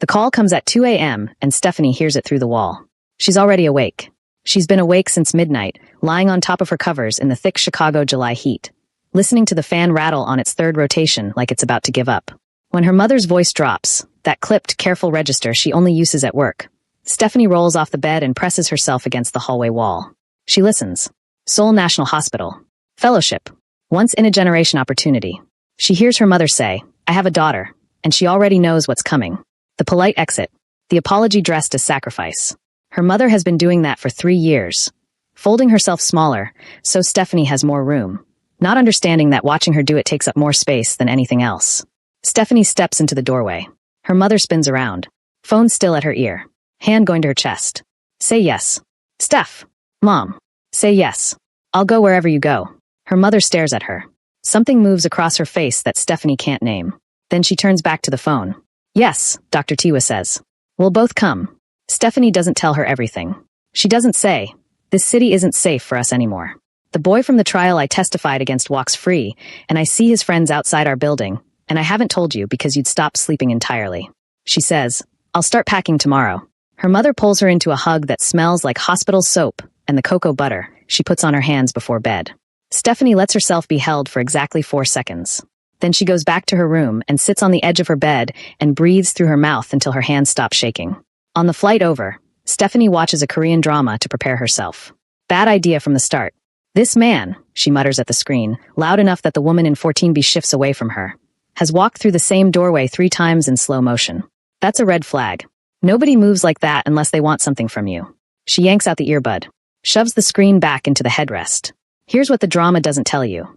The call comes at 2 a.m., and Stephanie hears it through the wall. She's already awake. She's been awake since midnight, lying on top of her covers in the thick Chicago July heat, listening to the fan rattle on its third rotation like it's about to give up. When her mother's voice drops, that clipped, careful register she only uses at work, Stephanie rolls off the bed and presses herself against the hallway wall. She listens. Seoul National Hospital. Fellowship. Once-in-a-generation opportunity. She hears her mother say, "I have a daughter," and she already knows what's coming. The polite exit. The apology dressed as sacrifice. Her mother has been doing that for 3 years, folding herself smaller, so Stephanie has more room, not understanding that watching her do it takes up more space than anything else. Stephanie steps into the doorway. Her mother spins around, phone still at her ear, hand going to her chest. "Say yes." "Steph." "Mom." "Say yes. I'll go wherever you go." Her mother stares at her. Something moves across her face that Stephanie can't name. Then she turns back to the phone. "Yes," Dr. Tiwa says. "We'll both come." Stephanie doesn't tell her everything. She doesn't say, "This city isn't safe for us anymore. The boy from the trial I testified against walks free, and I see his friends outside our building, and I haven't told you because you'd stopped sleeping entirely." She says, "I'll start packing tomorrow." Her mother pulls her into a hug that smells like hospital soap and the cocoa butter she puts on her hands before bed. Stephanie lets herself be held for exactly 4 seconds. Then she goes back to her room and sits on the edge of her bed and breathes through her mouth until her hands stop shaking. On the flight over, Stephanie watches a Korean drama to prepare herself. Bad idea from the start. "This man," she mutters at the screen, loud enough that the woman in 14B shifts away from her, "has walked through the same doorway 3 times in slow motion. That's a red flag. Nobody moves like that unless they want something from you." She yanks out the earbud, shoves the screen back into the headrest. Here's what the drama doesn't tell you.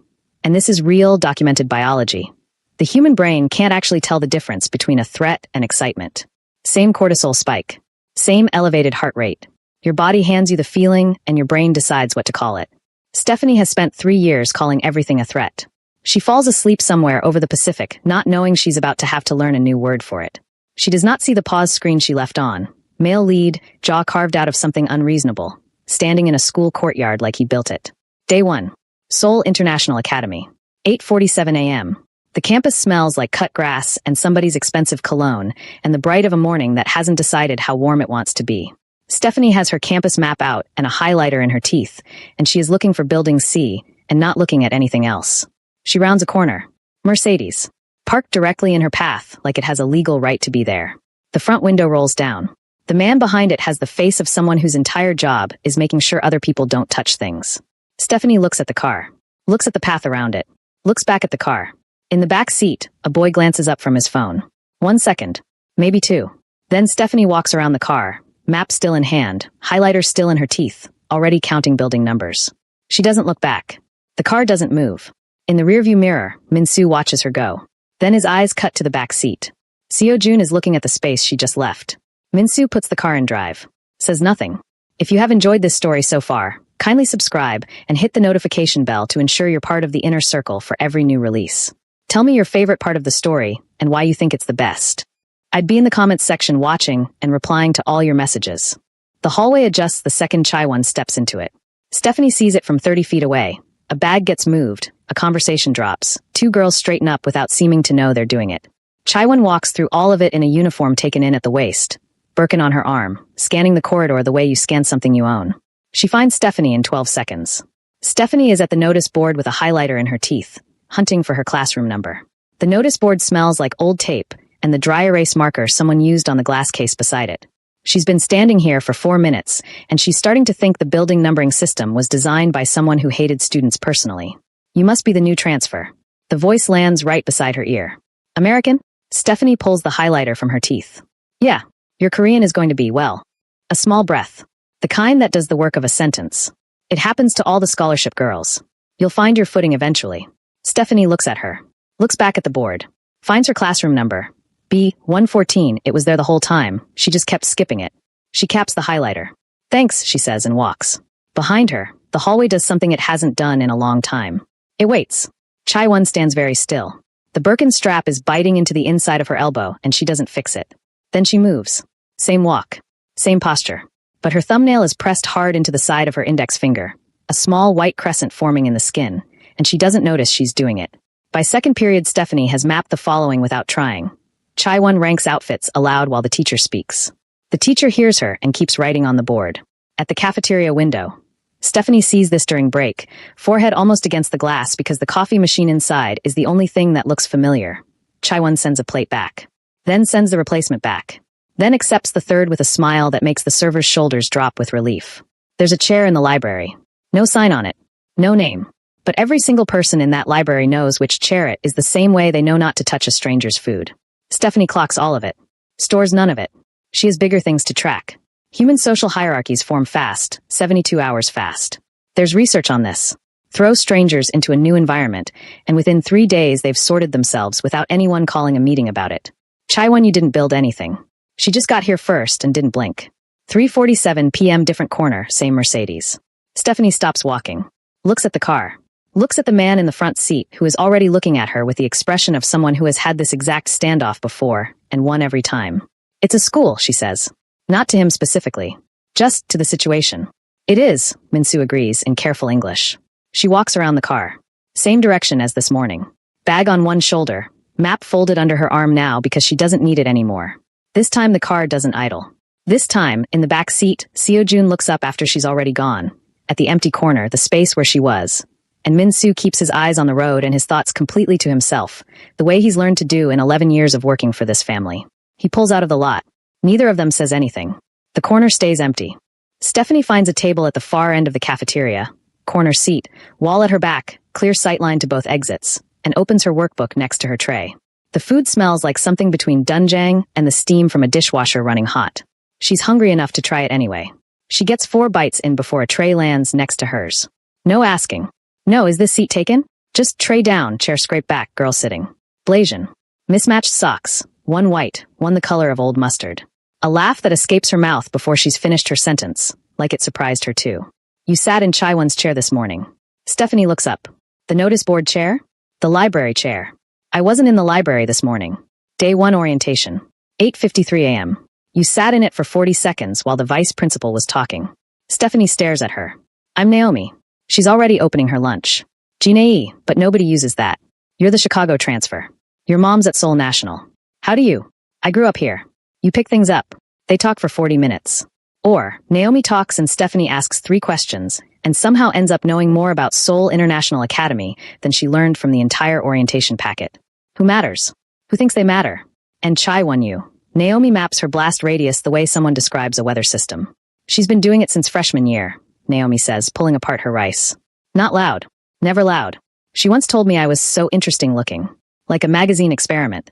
And this is real, documented biology. The human brain can't actually tell the difference between a threat and excitement. Same cortisol spike. Same elevated heart rate. Your body hands you the feeling, and your brain decides what to call it. Stephanie has spent 3 years calling everything a threat. She falls asleep somewhere over the Pacific, not knowing she's about to have to learn a new word for it. She does not see the pause screen she left on. Male lead, jaw carved out of something unreasonable, standing in a school courtyard like he built it. Day 1. Seoul International Academy. 8:47 a.m. The campus smells like cut grass and somebody's expensive cologne, and the bright of a morning that hasn't decided how warm it wants to be. Stephanie has her campus map out and a highlighter in her teeth, and she is looking for Building C and not looking at anything else. She rounds a corner. Mercedes. Parked directly in her path, like it has a legal right to be there. The front window rolls down. The man behind it has the face of someone whose entire job is making sure other people don't touch things. Stephanie looks at the car, looks at the path around it, looks back at the car. In the back seat, a boy glances up from his phone. 1 second, maybe 2. Then Stephanie walks around the car, map still in hand, highlighter still in her teeth, already counting building numbers. She doesn't look back. The car doesn't move. In the rearview mirror, Min-soo watches her go. Then his eyes cut to the back seat. Seo-jun is looking at the space she just left. Min-soo puts the car in drive. Says nothing. If you have enjoyed this story so far, kindly subscribe and hit the notification bell to ensure you're part of the inner circle for every new release. Tell me your favorite part of the story and why you think it's the best. I'd be in the comments section watching and replying to all your messages. The hallway adjusts the second Chaiwon steps into it. Stephanie sees it from 30 feet away. A bag gets moved, a conversation drops, 2 girls straighten up without seeming to know they're doing it. Chaiwon walks through all of it in a uniform taken in at the waist, Birkin on her arm, scanning the corridor the way you scan something you own. She finds Stephanie in 12 seconds. Stephanie is at the notice board with a highlighter in her teeth, hunting for her classroom number. The notice board smells like old tape and the dry erase marker someone used on the glass case beside it. She's been standing here for 4 minutes, and she's starting to think the building numbering system was designed by someone who hated students personally. "You must be the new transfer." The voice lands right beside her ear. "American?" Stephanie pulls the highlighter from her teeth. "Yeah, your Korean is going to be, well, a small breath. The kind that does the work of a sentence. It happens to all the scholarship girls. You'll find your footing eventually." Stephanie looks at her, looks back at the board, finds her classroom number. B114, it was there the whole time, she just kept skipping it. She caps the highlighter. "Thanks," she says and walks. Behind her, the hallway does something it hasn't done in a long time. It waits. Chaiwon stands very still. The Birkin strap is biting into the inside of her elbow, and she doesn't fix it. Then she moves. Same walk. Same posture. But her thumbnail is pressed hard into the side of her index finger, a small white crescent forming in the skin, and she doesn't notice she's doing it. By second period, Stephanie has mapped the following without trying. Chai-won ranks outfits aloud while the teacher speaks. The teacher hears her and keeps writing on the board. At the cafeteria window, Stephanie sees this during break, forehead almost against the glass because the coffee machine inside is the only thing that looks familiar. Chai-won sends a plate back. Then sends the replacement back. Then accepts the third with a smile that makes the server's shoulders drop with relief. There's a chair in the library. No sign on it. No name. But every single person in that library knows which chair it is the same way they know not to touch a stranger's food. Stephanie clocks all of it. Stores none of it. She has bigger things to track. Human social hierarchies form fast, 72 hours fast. There's research on this. Throw strangers into a new environment, and within 3 days they've sorted themselves without anyone calling a meeting about it. Chai-won, you didn't build anything. She just got here first and didn't blink. 3:47 p.m. different corner, same Mercedes. Stephanie stops walking. Looks at the car. Looks at the man in the front seat who is already looking at her with the expression of someone who has had this exact standoff before and won every time. It's a school, she says. Not to him specifically. Just to the situation. It is, Min-soo agrees in careful English. She walks around the car. Same direction as this morning. Bag on one shoulder. Map folded under her arm now because she doesn't need it anymore. This time the car doesn't idle. This time, in the back seat, Seo-jun looks up after she's already gone. At the empty corner, the space where she was. And Min-soo keeps his eyes on the road and his thoughts completely to himself, the way he's learned to do in 11 years of working for this family. He pulls out of the lot. Neither of them says anything. The corner stays empty. Stephanie finds a table at the far end of the cafeteria, corner seat, wall at her back, clear sightline to both exits, and opens her workbook next to her tray. The food smells like something between doenjang and the steam from a dishwasher running hot. She's hungry enough to try it anyway. She gets 4 bites in before a tray lands next to hers. No asking. No, is this seat taken? Just tray down, chair scrape back, girl sitting. Blasian. Mismatched socks. One white, one the color of old mustard. A laugh that escapes her mouth before she's finished her sentence, like it surprised her too. You sat in Chai-won's chair this morning. Stephanie looks up. The notice board chair? The library chair. I wasn't in the library this morning. Day 1 orientation. 8:53 a.m. You sat in it for 40 seconds while the vice principal was talking. Stephanie stares at her. I'm Naomi. She's already opening her lunch. Jinei, but nobody uses that. You're the Chicago transfer. Your mom's at Seoul National. How do you? I grew up here. You pick things up. They talk for 40 minutes. Or, Naomi talks and Stephanie asks 3 questions, and somehow ends up knowing more about Seoul International Academy than she learned from the entire orientation packet. Who matters? Who thinks they matter? And Chai-won you. Naomi maps her blast radius the way someone describes a weather system. She's been doing it since freshman year, Naomi says, pulling apart her rice. Not loud. Never loud. She once told me I was so interesting looking. Like a magazine experiment.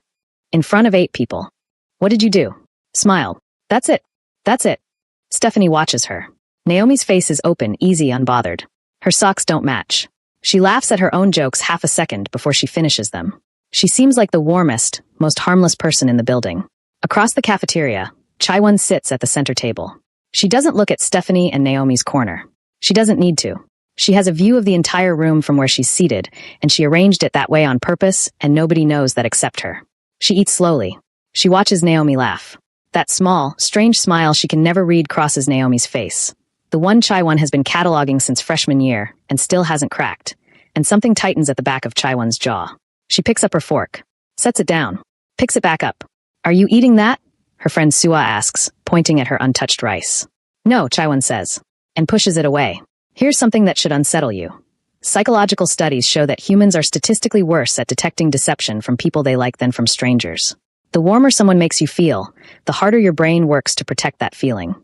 In front of 8 people. What did you do? Smiled. That's it. That's it. Stephanie watches her. Naomi's face is open, easy, unbothered. Her socks don't match. She laughs at her own jokes half a second before she finishes them. She seems like the warmest, most harmless person in the building. Across the cafeteria, Chai-won sits at the center table. She doesn't look at Stephanie and Naomi's corner. She doesn't need to. She has a view of the entire room from where she's seated, and she arranged it that way on purpose, and nobody knows that except her. She eats slowly. She watches Naomi laugh. That small, strange smile she can never read crosses Naomi's face. The one Chai-won has been cataloging since freshman year, and still hasn't cracked. And something tightens at the back of Chai-won's jaw. She picks up her fork. Sets it down. Picks it back up. Are you eating that? Her friend Sua asks, pointing at her untouched rice. No, Chai-won says. And pushes it away. Here's something that should unsettle you. Psychological studies show that humans are statistically worse at detecting deception from people they like than from strangers. The warmer someone makes you feel, the harder your brain works to protect that feeling,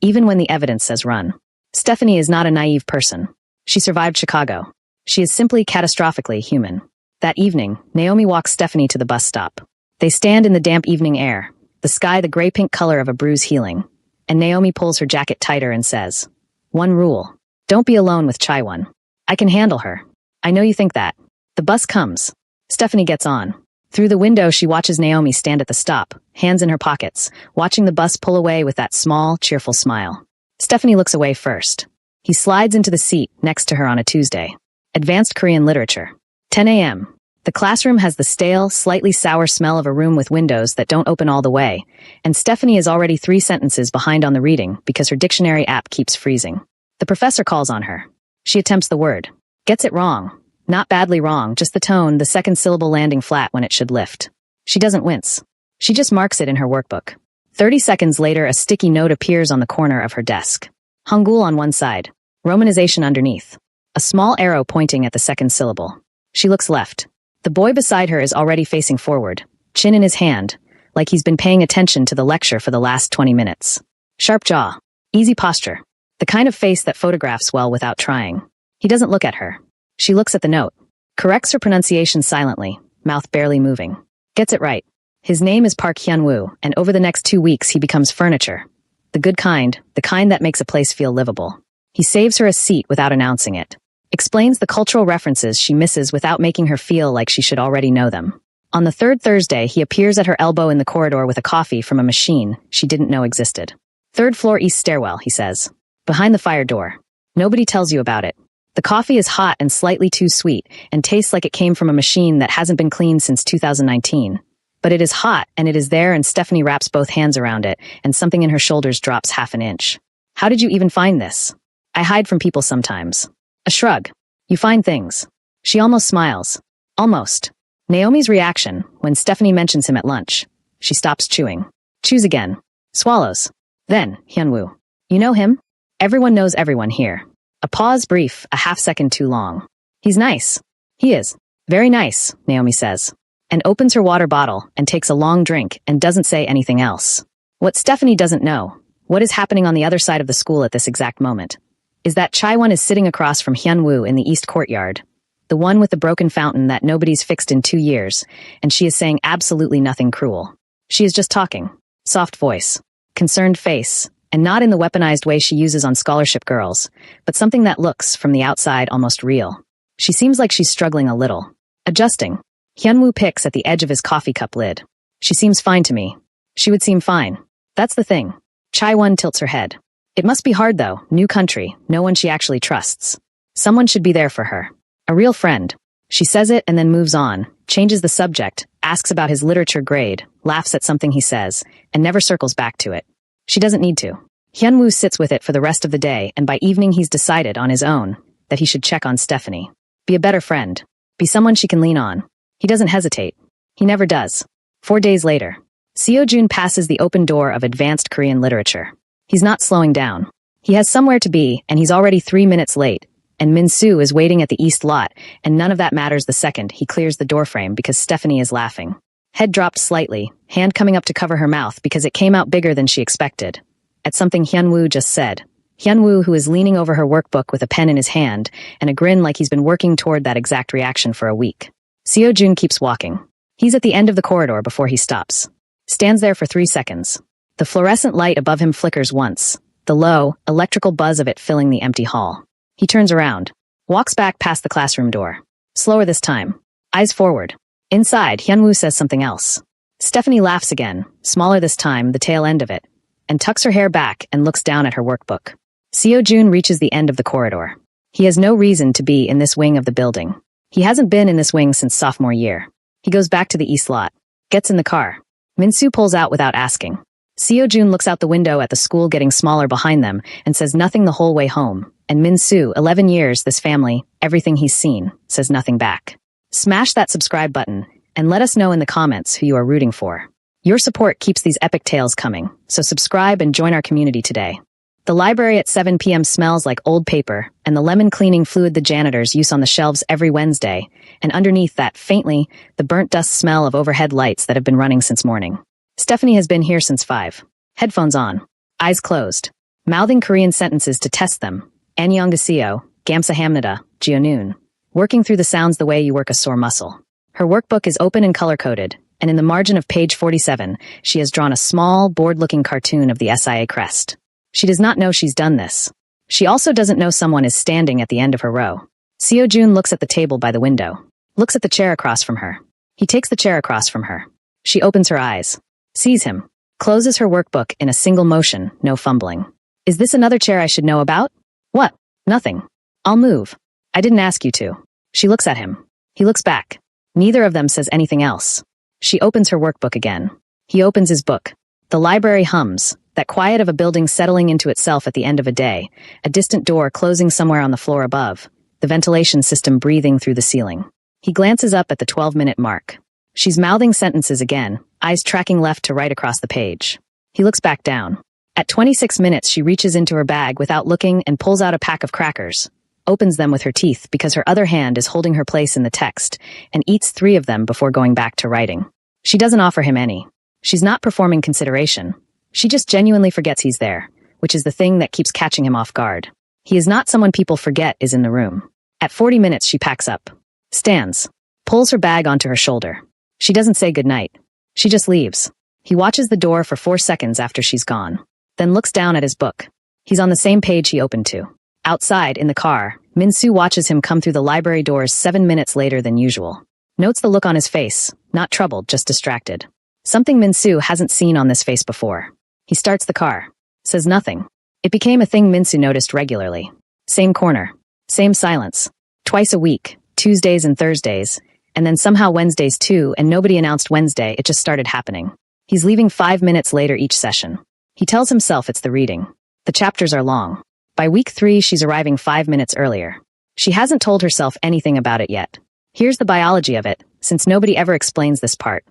even when the evidence says run. Stephanie is not a naive person. She survived Chicago. She is simply catastrophically human. That evening, Naomi walks Stephanie to the bus stop. They stand in the damp evening air, the sky the gray-pink color of a bruise healing, and Naomi pulls her jacket tighter and says, One rule. Don't be alone with Chai-won. I can handle her. I know you think that. The bus comes. Stephanie gets on. Through the window, she watches Naomi stand at the stop, hands in her pockets, watching the bus pull away with that small, cheerful smile. Stephanie looks away first. He slides into the seat next to her on a Tuesday. Advanced Korean literature. 10 a.m. The classroom has the stale, slightly sour smell of a room with windows that don't open all the way, and Stephanie is already 3 sentences behind on the reading because her dictionary app keeps freezing. The professor calls on her. She attempts the word. Gets it wrong. Not badly wrong, just the tone, the second syllable landing flat when it should lift. She doesn't wince. She just marks it in her workbook. 30 seconds later, a sticky note appears on the corner of her desk. Hangul on one side, Romanization underneath. A small arrow pointing at the second syllable. She looks left. The boy beside her is already facing forward, chin in his hand, like he's been paying attention to the lecture for the last 20 minutes. Sharp jaw. Easy posture. The kind of face that photographs well without trying. He doesn't look at her. She looks at the note. Corrects her pronunciation silently, mouth barely moving. Gets it right. His name is Park Hyun-woo, and over the next 2 weeks he becomes furniture. The good kind, the kind that makes a place feel livable. He saves her a seat without announcing it. Explains the cultural references she misses without making her feel like she should already know them. On the third Thursday, he appears at her elbow in the corridor with a coffee from a machine she didn't know existed. Third floor east stairwell, he says. Behind the fire door. Nobody tells you about it. The coffee is hot and slightly too sweet, and tastes like it came from a machine that hasn't been cleaned since 2019. But it is hot, and it is there, and Stephanie wraps both hands around it, and something in her shoulders drops half an inch. How did you even find this? I hide from people sometimes. A shrug. You find things. She almost smiles. Almost. Naomi's reaction, when Stephanie mentions him at lunch. She stops chewing. Chews again. Swallows. Then, Hyun-woo. You know him? Everyone knows everyone here. A pause brief, a half-second too long. He's nice. He is. Very nice, Naomi says. And opens her water bottle and takes a long drink and doesn't say anything else. What Stephanie doesn't know, what is happening on the other side of the school at this exact moment, is that Chaiwon is sitting across from Hyun-woo in the east courtyard, the one with the broken fountain that nobody's fixed in 2 years, and she is saying absolutely nothing cruel. She is just talking. Soft voice. Concerned face. And not in the weaponized way she uses on scholarship girls, but something that looks, from the outside, almost real. She seems like she's struggling a little. Adjusting. Hyun-woo picks at the edge of his coffee cup lid. She seems fine to me. She would seem fine. That's the thing. Chaiwon tilts her head. It must be hard though, new country, no one she actually trusts. Someone should be there for her. A real friend. She says it and then moves on, changes the subject, asks about his literature grade, laughs at something he says, and never circles back to it. She doesn't need to. Hyun-woo sits with it for the rest of the day, and by evening he's decided on his own that he should check on Stephanie. Be a better friend. Be someone she can lean on. He doesn't hesitate. He never does. 4 days later. Seo-jun passes the open door of advanced Korean literature. He's not slowing down. He has somewhere to be, and he's already 3 minutes late, and Min-soo is waiting at the east lot, and none of that matters the second he clears the doorframe because Stephanie is laughing. Head dropped slightly, hand coming up to cover her mouth because it came out bigger than she expected. At something Hyun-woo just said. Hyun-woo, who is leaning over her workbook with a pen in his hand, and a grin like he's been working toward that exact reaction for a week. Seo-jun keeps walking. He's at the end of the corridor before he stops. Stands there for 3 seconds. The fluorescent light above him flickers once, the low, electrical buzz of it filling the empty hall. He turns around, walks back past the classroom door. Slower this time. Eyes forward. Inside, Hyun-woo says something else. Stephanie laughs again, smaller this time, the tail end of it, and tucks her hair back and looks down at her workbook. Seo-jun reaches the end of the corridor. He has no reason to be in this wing of the building. He hasn't been in this wing since sophomore year. He goes back to the east lot. Gets in the car. Min-soo pulls out without asking. Seo-jun looks out the window at the school getting smaller behind them and says nothing the whole way home. And Min-soo, 11 years, this family, everything he's seen, says nothing back. Smash that subscribe button and let us know in the comments who you are rooting for. Your support keeps these epic tales coming, so subscribe and join our community today. The library at 7 p.m. smells like old paper and the lemon cleaning fluid the janitors use on the shelves every Wednesday, and underneath that, faintly, the burnt dust smell of overhead lights that have been running since morning. Stephanie has been here since 5. Headphones on. Eyes closed. Mouthing Korean sentences to test them. Annyeonghaseyo, Gamsahamnida, Jeonun. Working through the sounds the way you work a sore muscle. Her workbook is open and color-coded, and in the margin of page 47, she has drawn a small, bored-looking cartoon of the SIA crest. She does not know she's done this. She also doesn't know someone is standing at the end of her row. Seo-jun looks at the table by the window. Looks at the chair across from her. He takes the chair across from her. She opens her eyes. Sees him. Closes her workbook in a single motion, no fumbling. Is this another chair I should know about? What? Nothing. I'll move. I didn't ask you to. She looks at him. He looks back. Neither of them says anything else. She opens her workbook again. He opens his book. The library hums, that quiet of a building settling into itself at the end of a day, a distant door closing somewhere on the floor above, the ventilation system breathing through the ceiling. He glances up at the 12-minute mark. She's mouthing sentences again, eyes tracking left to right across the page. He looks back down. At 26 minutes, she reaches into her bag without looking and pulls out a pack of crackers, opens them with her teeth because her other hand is holding her place in the text, and eats 3 of them before going back to writing. She doesn't offer him any. She's not performing consideration. She just genuinely forgets he's there, which is the thing that keeps catching him off guard. He is not someone people forget is in the room. At 40 minutes, she packs up, stands, pulls her bag onto her shoulder. She doesn't say goodnight. She just leaves. He watches the door for 4 seconds after she's gone, then looks down at his book. He's on the same page he opened to. Outside, in the car, Min-soo watches him come through the library doors 7 minutes later than usual. Notes the look on his face, not troubled, just distracted. Something Min-soo hasn't seen on this face before. He starts the car. Says nothing. It became a thing Min-soo noticed regularly. Same corner. Same silence. Twice a week, Tuesdays and Thursdays, and then somehow Wednesdays too, and nobody announced Wednesday, it just started happening. He's leaving 5 minutes later each session. He tells himself it's the reading. The chapters are long. By week 3, she's arriving 5 minutes earlier. She hasn't told herself anything about it yet. Here's the biology of it, since nobody ever explains this part.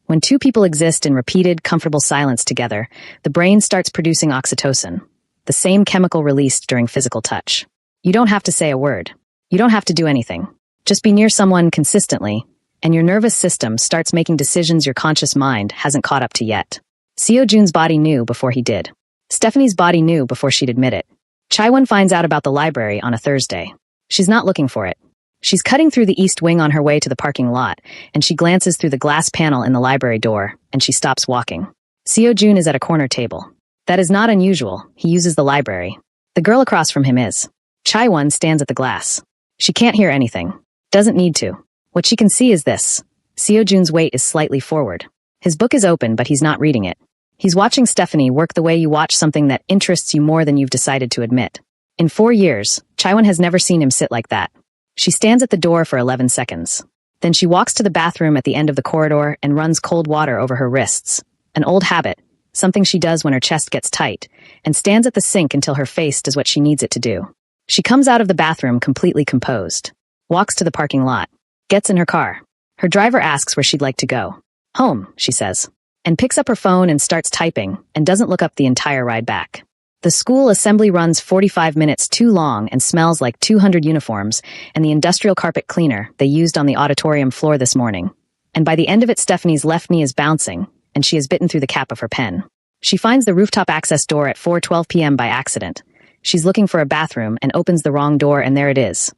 When 2 people exist in repeated, comfortable silence together, the brain starts producing oxytocin, the same chemical released during physical touch. You don't have to say a word. You don't have to do anything. Just be near someone consistently, and your nervous system starts making decisions your conscious mind hasn't caught up to yet. Seo-jun's body knew before he did. Stephanie's body knew before she'd admit it. Chaewon finds out about the library on a Thursday. She's not looking for it. She's cutting through the east wing on her way to the parking lot, and she glances through the glass panel in the library door, and she stops walking. Seo-jun is at a corner table. That is not unusual. He uses the library. The girl across from him is. Chaewon stands at the glass. She can't hear anything. Doesn't need to. What she can see is this. Seo-jun's weight is slightly forward. His book is open, but he's not reading it. He's watching Stephanie work the way you watch something that interests you more than you've decided to admit. In 4 years, Chaewon has never seen him sit like that. She stands at the door for 11 seconds. Then she walks to the bathroom at the end of the corridor and runs cold water over her wrists. An old habit, something she does when her chest gets tight, and stands at the sink until her face does what she needs it to do. She comes out of the bathroom completely composed. Walks to the parking lot. Gets in her car. Her driver asks where she'd like to go. Home, she says. And picks up her phone and starts typing, and doesn't look up the entire ride back. The school assembly runs 45 minutes too long and smells like 200 uniforms and the industrial carpet cleaner they used on the auditorium floor this morning. And by the end of it, Stephanie's left knee is bouncing, and she has bitten through the cap of her pen. She finds the rooftop access door at 4:12 p.m. by accident. She's looking for a bathroom and opens the wrong door, and there it is.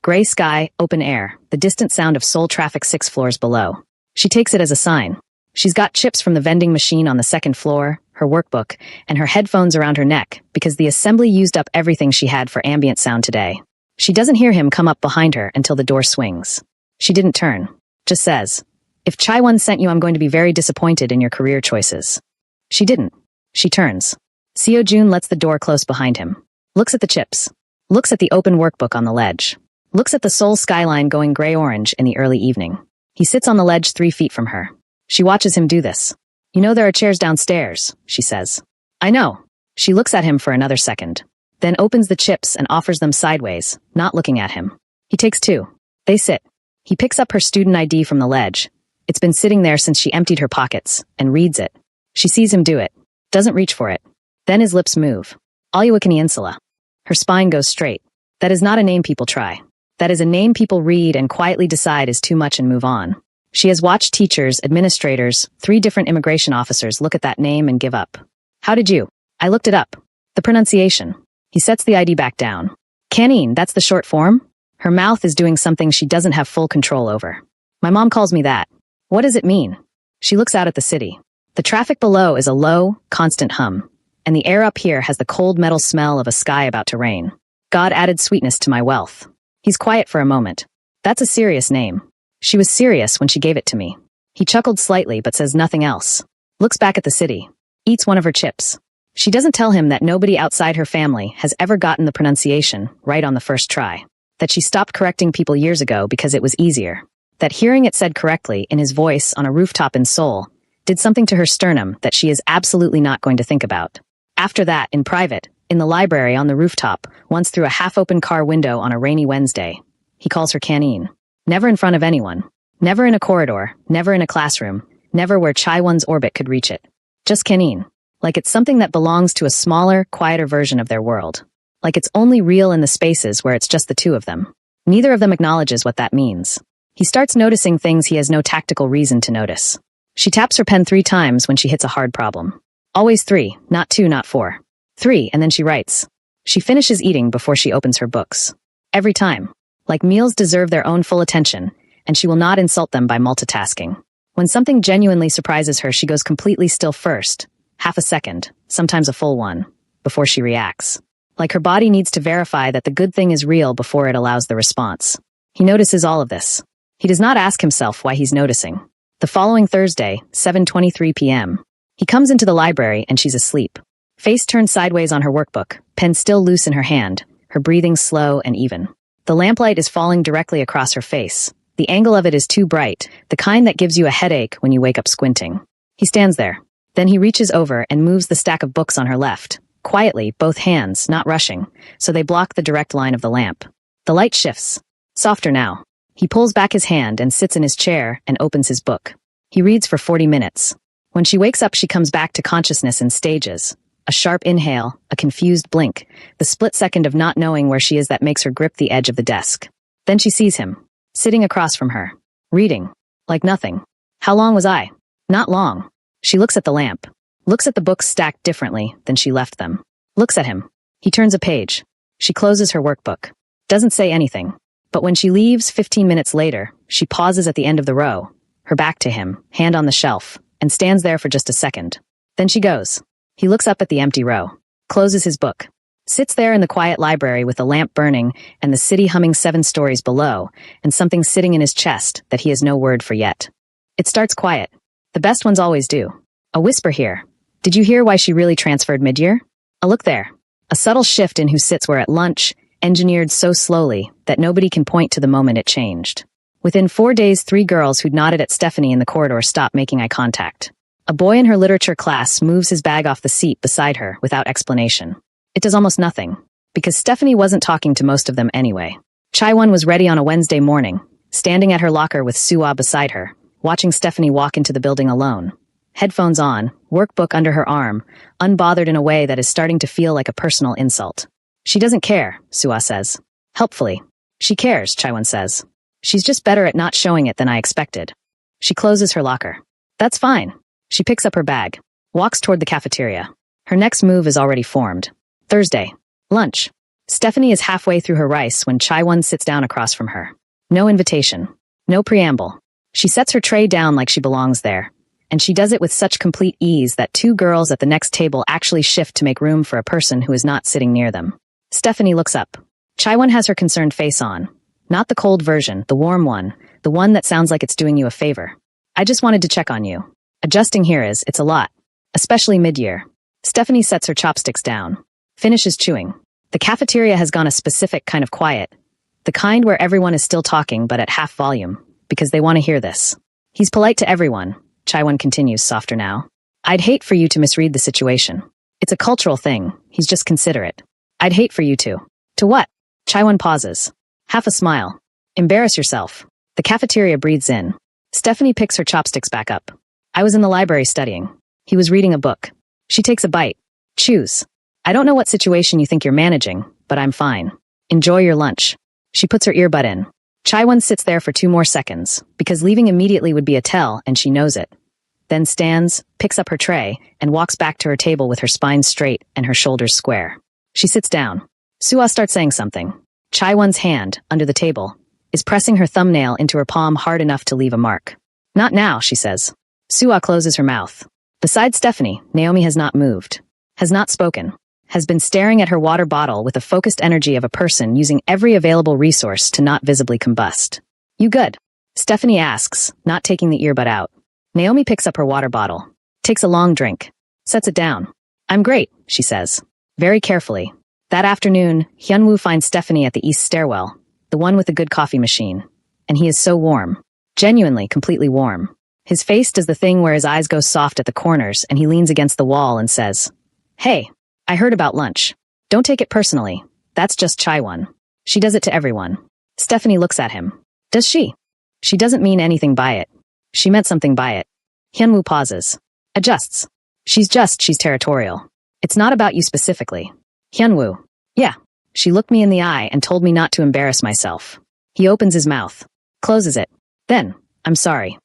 Gray sky, open air, the distant sound of Seoul traffic 6 floors below. She takes it as a sign. She's got chips from the vending machine on the 2nd floor, her workbook, and her headphones around her neck because the assembly used up everything she had for ambient sound today. She doesn't hear him come up behind her until the door swings. She didn't turn. Just says, "If Chaewon sent you, I'm going to be very disappointed in your career choices." She didn't. She turns. Seo-jun lets the door close behind him. Looks at the chips. Looks at the open workbook on the ledge. Looks at the Seoul skyline going gray-orange in the early evening. He sits on the ledge 3 feet from her. She watches him do this. "You know there are chairs downstairs," she says. "I know." She looks at him for another second, then opens the chips and offers them sideways, not looking at him. He takes 2. They sit. He picks up her student ID from the ledge. It's been sitting there since she emptied her pockets, and reads it. She sees him do it. Doesn't reach for it. Then his lips move. Alyawakani Insula. Her spine goes straight. That is not a name people try. That is a name people read and quietly decide is too much and move on. She has watched teachers, administrators, 3 different immigration officers look at that name and give up. "How did you?" "I looked it up. The pronunciation." He sets the ID back down. "Canine, that's the short form?" Her mouth is doing something she doesn't have full control over. "My mom calls me that." "What does it mean?" She looks out at the city. The traffic below is a low, constant hum, and the air up here has the cold metal smell of a sky about to rain. "God added sweetness to my wealth." He's quiet for a moment. "That's a serious name." "She was serious when she gave it to me." He chuckled slightly but says nothing else. Looks back at the city. Eats one of her chips. She doesn't tell him that nobody outside her family has ever gotten the pronunciation right on the first try. That she stopped correcting people years ago because it was easier. That hearing it said correctly in his voice on a rooftop in Seoul did something to her sternum that she is absolutely not going to think about. After that, in private, in the library on the rooftop, once through a half-open car window on a rainy Wednesday, he calls her Canine. Never in front of anyone. Never in a corridor, never in a classroom, never where Chaiwon's orbit could reach it. Just Kenin. Like it's something that belongs to a smaller, quieter version of their world. Like it's only real in the spaces where it's just the two of them. Neither of them acknowledges what that means. He starts noticing things he has no tactical reason to notice. She taps her pen 3 times when she hits a hard problem. Always 3, not 2, not 4. 3, and then she writes. She finishes eating before she opens her books. Every time. Like meals deserve their own full attention, and she will not insult them by multitasking. When something genuinely surprises her, she goes completely still first, half a second, sometimes a full one, before she reacts. Like her body needs to verify that the good thing is real before it allows the response. He notices all of this. He does not ask himself why he's noticing. The following Thursday, 7:23 p.m., he comes into the library and she's asleep. Face turned sideways on her workbook, pen still loose in her hand, her breathing slow and even. The lamplight is falling directly across her face. The angle of it is too bright, the kind that gives you a headache when you wake up squinting. He stands there. Then he reaches over and moves the stack of books on her left. Quietly, both hands, not rushing, so they block the direct line of the lamp. The light shifts. Softer now. He pulls back his hand and sits in his chair and opens his book. He reads for 40 minutes. When she wakes up, she comes back to consciousness in stages. A sharp inhale, a confused blink, the split second of not knowing where she is that makes her grip the edge of the desk. Then she sees him, sitting across from her, reading, like nothing. How long was I? Not long. She looks at the lamp, looks at the books stacked differently than she left them, looks at him. He turns a page. She closes her workbook, doesn't say anything. But when she leaves 15 minutes later, she pauses at the end of the row, her back to him, hand on the shelf, and stands there for just a second. Then she goes. He looks up at the empty row, closes his book, sits there in the quiet library with the lamp burning and the city humming 7 stories below, and something sitting in his chest that he has no word for yet. It starts quiet. The best ones always do. A whisper here. Did you hear why she really transferred mid-year? A look there. A subtle shift in who sits where at lunch, engineered so slowly that nobody can point to the moment it changed. Within 4 days, 3 girls who'd nodded at Stephanie in the corridor stopped making eye contact. A boy in her literature class moves his bag off the seat beside her without explanation. It does almost nothing, because Stephanie wasn't talking to most of them anyway. Chaiwon was ready on a Wednesday morning, standing at her locker with Suah beside her, watching Stephanie walk into the building alone. Headphones on, workbook under her arm, unbothered in a way that is starting to feel like a personal insult. She doesn't care, Suah says. Helpfully. She cares, Chaiwon says. She's just better at not showing it than I expected. She closes her locker. That's fine. She picks up her bag, walks toward the cafeteria. Her next move is already formed. Thursday. Lunch. Stephanie is halfway through her rice when Chaiwon sits down across from her. No invitation. No preamble. She sets her tray down like she belongs there. And she does it with such complete ease that 2 girls at the next table actually shift to make room for a person who is not sitting near them. Stephanie looks up. Chaiwon has her concerned face on. Not the cold version, the warm one, the one that sounds like it's doing you a favor. I just wanted to check on you. Adjusting here it's a lot. Especially mid-year. Stephanie sets her chopsticks down. Finishes chewing. The cafeteria has gone a specific kind of quiet. The kind where everyone is still talking but at half volume, because they want to hear this. He's polite to everyone. Chaiwon continues, softer now. I'd hate for you to misread the situation. It's a cultural thing. He's just considerate. I'd hate for you to. To what? Chaiwon pauses. Half a smile. Embarrass yourself. The cafeteria breathes in. Stephanie picks her chopsticks back up. I was in the library studying. He was reading a book. She takes a bite. Chews. I don't know what situation you think you're managing, but I'm fine. Enjoy your lunch. She puts her earbud in. Chaiwon sits there for 2 more seconds, because leaving immediately would be a tell, and she knows it. Then stands, picks up her tray, and walks back to her table with her spine straight and her shoulders square. She sits down. Suah starts saying something. Chaiwon's hand, under the table, is pressing her thumbnail into her palm hard enough to leave a mark. Not now, she says. Suah closes her mouth. Besides Stephanie, Naomi has not moved, has not spoken, has been staring at her water bottle with the focused energy of a person using every available resource to not visibly combust. You good? Stephanie asks, not taking the earbud out. Naomi picks up her water bottle, takes a long drink, sets it down. I'm great, she says, very carefully. That afternoon, Hyunwoo finds Stephanie at the east stairwell, the one with the good coffee machine, and he is so warm, genuinely, completely warm. His face does the thing where his eyes go soft at the corners and he leans against the wall and says, Hey, I heard about lunch. Don't take it personally. That's just Chaiwon. She does it to everyone. Stephanie looks at him. Does she? She doesn't mean anything by it. She meant something by it. Hyunwoo pauses. Adjusts. She's territorial. It's not about you specifically. Hyunwoo. Yeah. She looked me in the eye and told me not to embarrass myself. He opens his mouth. Closes it. Then, I'm sorry.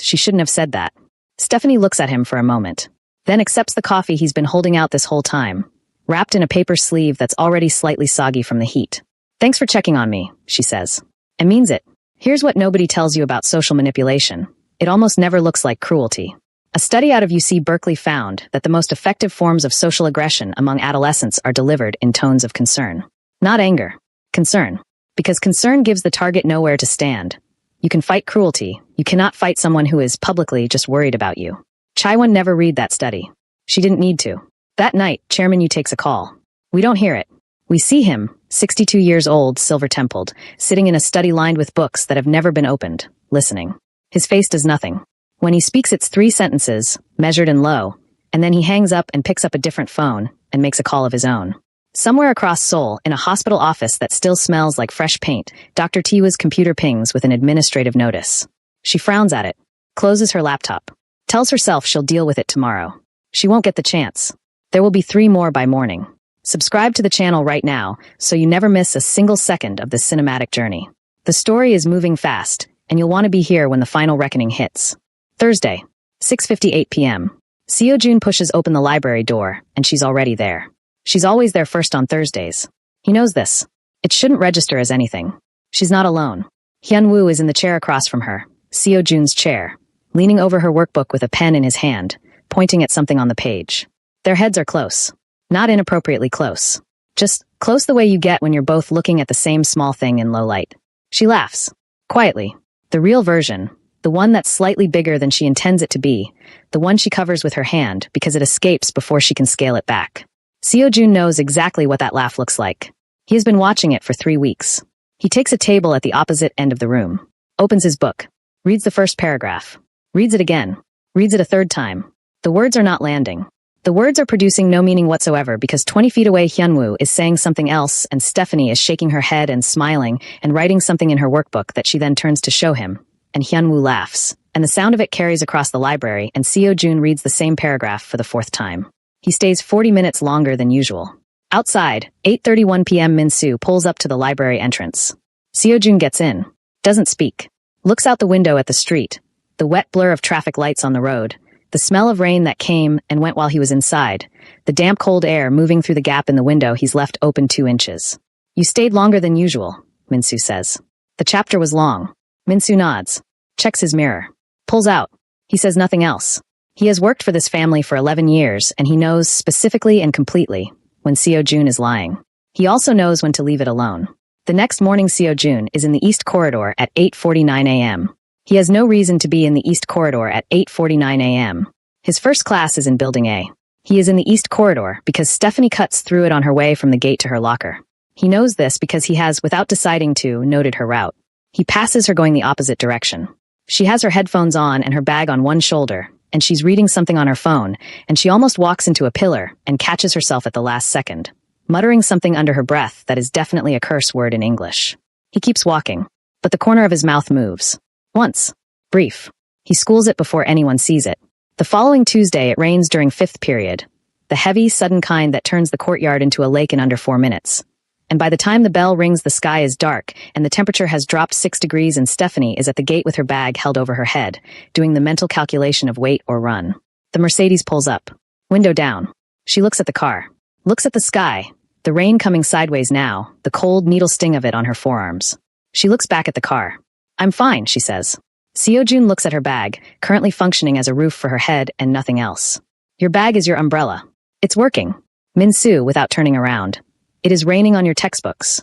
She shouldn't have said that. Stephanie looks at him for a moment. Then accepts the coffee he's been holding out this whole time, wrapped in a paper sleeve that's already slightly soggy from the heat. Thanks for checking on me, she says. And means it. Here's what nobody tells you about social manipulation. It almost never looks like cruelty. A study out of UC Berkeley found that the most effective forms of social aggression among adolescents are delivered in tones of concern. Not anger. Concern. Because concern gives the target nowhere to stand. You can fight cruelty. You cannot fight someone who is publicly just worried about you. Chaiwon never read that study. She didn't need to. That night, Chairman Yu takes a call. We don't hear it. We see him, 62 years old, silver-templed, sitting in a study lined with books that have never been opened, listening. His face does nothing. When he speaks, it's 3 sentences, measured and low, and then he hangs up and picks up a different phone and makes a call of his own. Somewhere across Seoul, in a hospital office that still smells like fresh paint, Dr. Tiwa's computer pings with an administrative notice. She frowns at it, closes her laptop, tells herself she'll deal with it tomorrow. She won't get the chance. There will be 3 more by morning. Subscribe to the channel right now so you never miss a single second of this cinematic journey. The story is moving fast, and you'll want to be here when the final reckoning hits. Thursday, 6:58 p.m. Seo-jun pushes open the library door, and she's already there. She's always there first on Thursdays. He knows this. It shouldn't register as anything. She's not alone. Hyunwoo is in the chair across from her, Seo-jun's chair, leaning over her workbook with a pen in his hand, pointing at something on the page. Their heads are close. Not inappropriately close. Just close the way you get when you're both looking at the same small thing in low light. She laughs. Quietly. The real version. The one that's slightly bigger than she intends it to be. The one she covers with her hand because it escapes before she can scale it back. Seo-jun knows exactly what that laugh looks like. He has been watching it for 3 weeks. He takes a table at the opposite end of the room. Opens his book. Reads the first paragraph. Reads it again. Reads it a 3rd time. The words are not landing. The words are producing no meaning whatsoever because 20 feet away Hyunwoo is saying something else and Stephanie is shaking her head and smiling and writing something in her workbook that she then turns to show him. And Hyunwoo laughs, and the sound of it carries across the library, and Seo-jun reads the same paragraph for the 4th time. He stays 40 minutes longer than usual. Outside, 8:31 p.m. Min-soo pulls up to the library entrance. Seo-jun gets in, doesn't speak, looks out the window at the street, the wet blur of traffic lights on the road, the smell of rain that came and went while he was inside, the damp cold air moving through the gap in the window he's left open 2 inches. You stayed longer than usual, Min-soo says. The chapter was long. Min-soo nods, checks his mirror, pulls out. He says nothing else. He has worked for this family for 11 years, and he knows specifically and completely when Seo-jun is lying. He also knows when to leave it alone. The next morning, Seo-jun is in the East Corridor at 8:49 a.m. He has no reason to be in the East Corridor at 8:49 a.m. His first class is in Building A. He is in the East Corridor because Stephanie cuts through it on her way from the gate to her locker. He knows this because he has, without deciding to, noted her route. He passes her going the opposite direction. She has her headphones on and her bag on one shoulder, and she's reading something on her phone, and she almost walks into a pillar and catches herself at the last second, muttering something under her breath that is definitely a curse word in English. He keeps walking, but the corner of his mouth moves. Once. Brief. He schools it before anyone sees it. The following Tuesday, it rains during 5th period. The heavy, sudden kind that turns the courtyard into a lake in under 4 minutes. And by the time the bell rings, the sky is dark, and the temperature has dropped 6 degrees, and Stephanie is at the gate with her bag held over her head, doing the mental calculation of wait or run. The Mercedes pulls up. Window down. She looks at the car. Looks at the sky. The rain coming sideways now, the cold needle sting of it on her forearms. She looks back at the car. I'm fine, she says. Seo-jun looks at her bag, currently functioning as a roof for her head and nothing else. Your bag is your umbrella. It's working. Min-soo, without turning around. It is raining on your textbooks.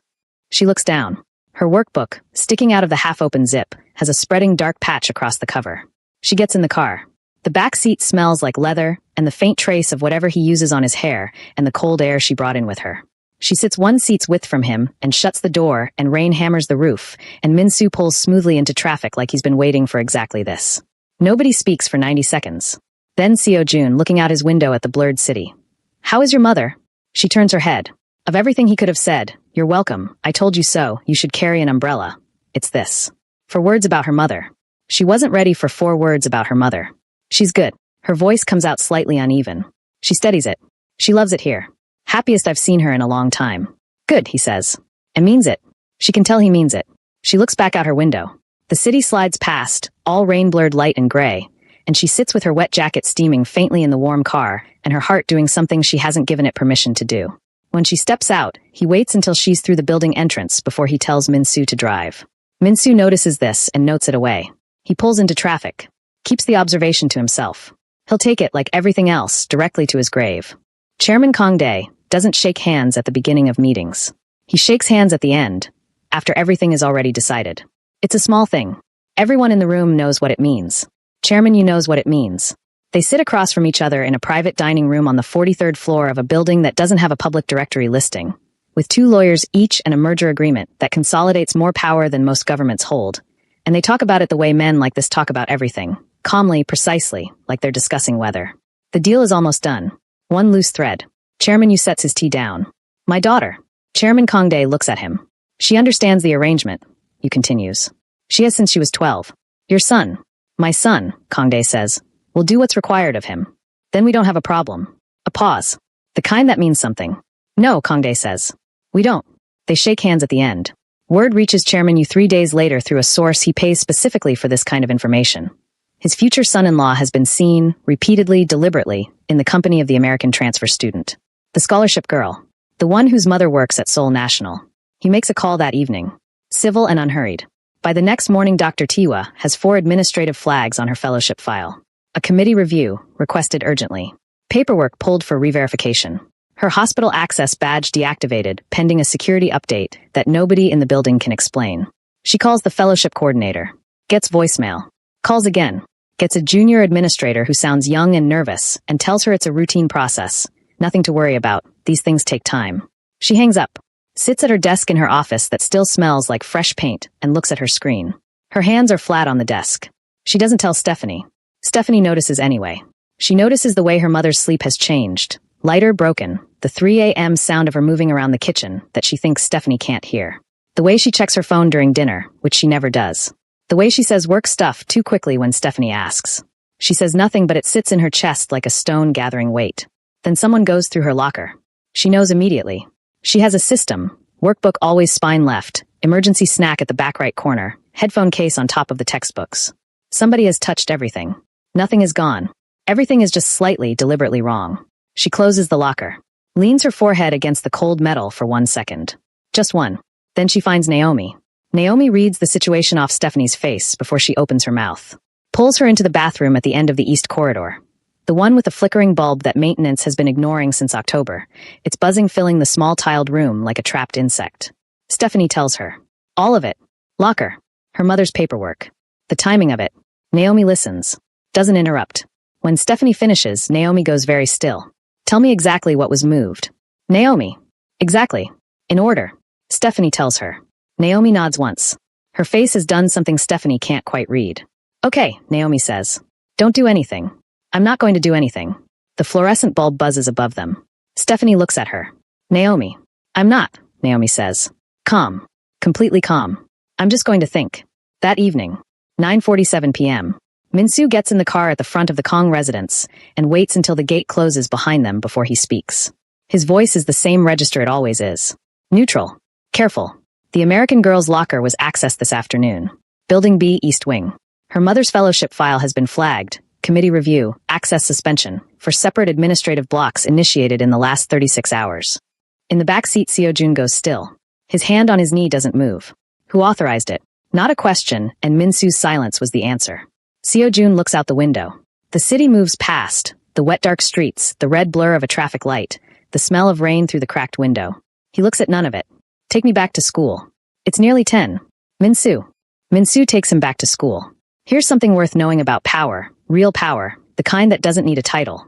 She looks down. Her workbook, sticking out of the half-open zip, has a spreading dark patch across the cover. She gets in the car. The back seat smells like leather and the faint trace of whatever he uses on his hair and the cold air she brought in with her. She sits 1 seat's width from him and shuts the door, and rain hammers the roof, and Min-soo pulls smoothly into traffic like he's been waiting for exactly this. Nobody speaks for 90 seconds. Then Seo-jun, looking out his window at the blurred city. How is your mother? She turns her head. Of everything he could have said, you're welcome, I told you so, you should carry an umbrella. It's this. For words about her mother. She wasn't ready for 4 words about her mother. She's good. Her voice comes out slightly uneven. She steadies it. She loves it here. Happiest I've seen her in a long time. Good, he says. And means it. She can tell he means it. She looks back out her window. The city slides past, all rain-blurred light and gray, and she sits with her wet jacket steaming faintly in the warm car, and her heart doing something she hasn't given it permission to do. When she steps out, he waits until she's through the building entrance before he tells Min-soo to drive. Min-soo notices this and notes it away. He pulls into traffic. Keeps the observation to himself. He'll take it, like everything else, directly to his grave. Chairman Kong-dae doesn't shake hands at the beginning of meetings. He shakes hands at the end, after everything is already decided. It's a small thing. Everyone in the room knows what it means. Chairman Yu knows what it means. They sit across from each other in a private dining room on the 43rd floor of a building that doesn't have a public directory listing, with 2 lawyers each and a merger agreement that consolidates more power than most governments hold. And they talk about it the way men like this talk about everything, calmly, precisely, like they're discussing weather. The deal is almost done. One loose thread. Chairman Yu sets his tea down. My daughter. Chairman Kong-dae looks at him. She understands the arrangement, Yu continues. She has since she was 12. Your son. My son, Kong-dae says. Will do what's required of him. Then we don't have a problem. A pause. The kind that means something. No, Kong-dae says. We don't. They shake hands at the end. Word reaches Chairman Yu 3 days later through a source he pays specifically for this kind of information. His future son-in-law has been seen, repeatedly, deliberately, in the company of the American transfer student. The scholarship girl. The one whose mother works at Seoul National. He makes a call that evening. Civil and unhurried. By the next morning, Dr. Tiwa has 4 administrative flags on her fellowship file. A committee review, requested urgently. Paperwork pulled for re-verification. Her hospital access badge deactivated, pending a security update that nobody in the building can explain. She calls the fellowship coordinator. Gets voicemail. Calls again. Gets a junior administrator who sounds young and nervous, and tells her it's a routine process. Nothing to worry about. These things take time. She hangs up. Sits at her desk in her office that still smells like fresh paint, and looks at her screen. Her hands are flat on the desk. She doesn't tell Stephanie. Stephanie notices anyway. She notices the way her mother's sleep has changed. Lighter, broken. The 3 a.m. sound of her moving around the kitchen that she thinks Stephanie can't hear. The way she checks her phone during dinner, which she never does. The way she says work stuff too quickly when Stephanie asks. She says nothing, but it sits in her chest like a stone gathering weight. Then someone goes through her locker. She knows immediately. She has a system. Workbook always spine left. Emergency snack at the back right corner. Headphone case on top of the textbooks. Somebody has touched everything. Nothing is gone. Everything is just slightly, deliberately wrong. She closes the locker. Leans her forehead against the cold metal for 1 second. Just one. Then she finds Naomi. Naomi reads the situation off Stephanie's face before she opens her mouth. Pulls her into the bathroom at the end of the east corridor. The one with the flickering bulb that maintenance has been ignoring since October. Its buzzing filling the small tiled room like a trapped insect. Stephanie tells her. All of it. Locker. Her mother's paperwork. The timing of it. Naomi listens. Doesn't interrupt. When Stephanie finishes, Naomi goes very still. Tell me exactly what was moved. Naomi. Exactly. In order. Stephanie tells her. Naomi nods once. Her face has done something Stephanie can't quite read. Okay, Naomi says. Don't do anything. I'm not going to do anything. The fluorescent bulb buzzes above them. Stephanie looks at her. Naomi. I'm not, Naomi says. Calm. Completely calm. I'm just going to think. That evening. 9:47 p.m. Min-soo gets in the car at the front of the Kong residence and waits until the gate closes behind them before he speaks. His voice is the same register it always is. Neutral. Careful. The American girl's locker was accessed this afternoon. Building B, East Wing. Her mother's fellowship file has been flagged. Committee review, access suspension, for separate administrative blocks initiated in the last 36 hours. In the back seat, Seo-jun goes still. His hand on his knee doesn't move. Who authorized it? Not a question, and Min-soo's silence was the answer. Seo-jun looks out the window. The city moves past, the wet dark streets, the red blur of a traffic light, the smell of rain through the cracked window. He looks at none of it. Take me back to school. It's nearly 10. Min-soo. Min-soo takes him back to school. Here's something worth knowing about power, real power, the kind that doesn't need a title.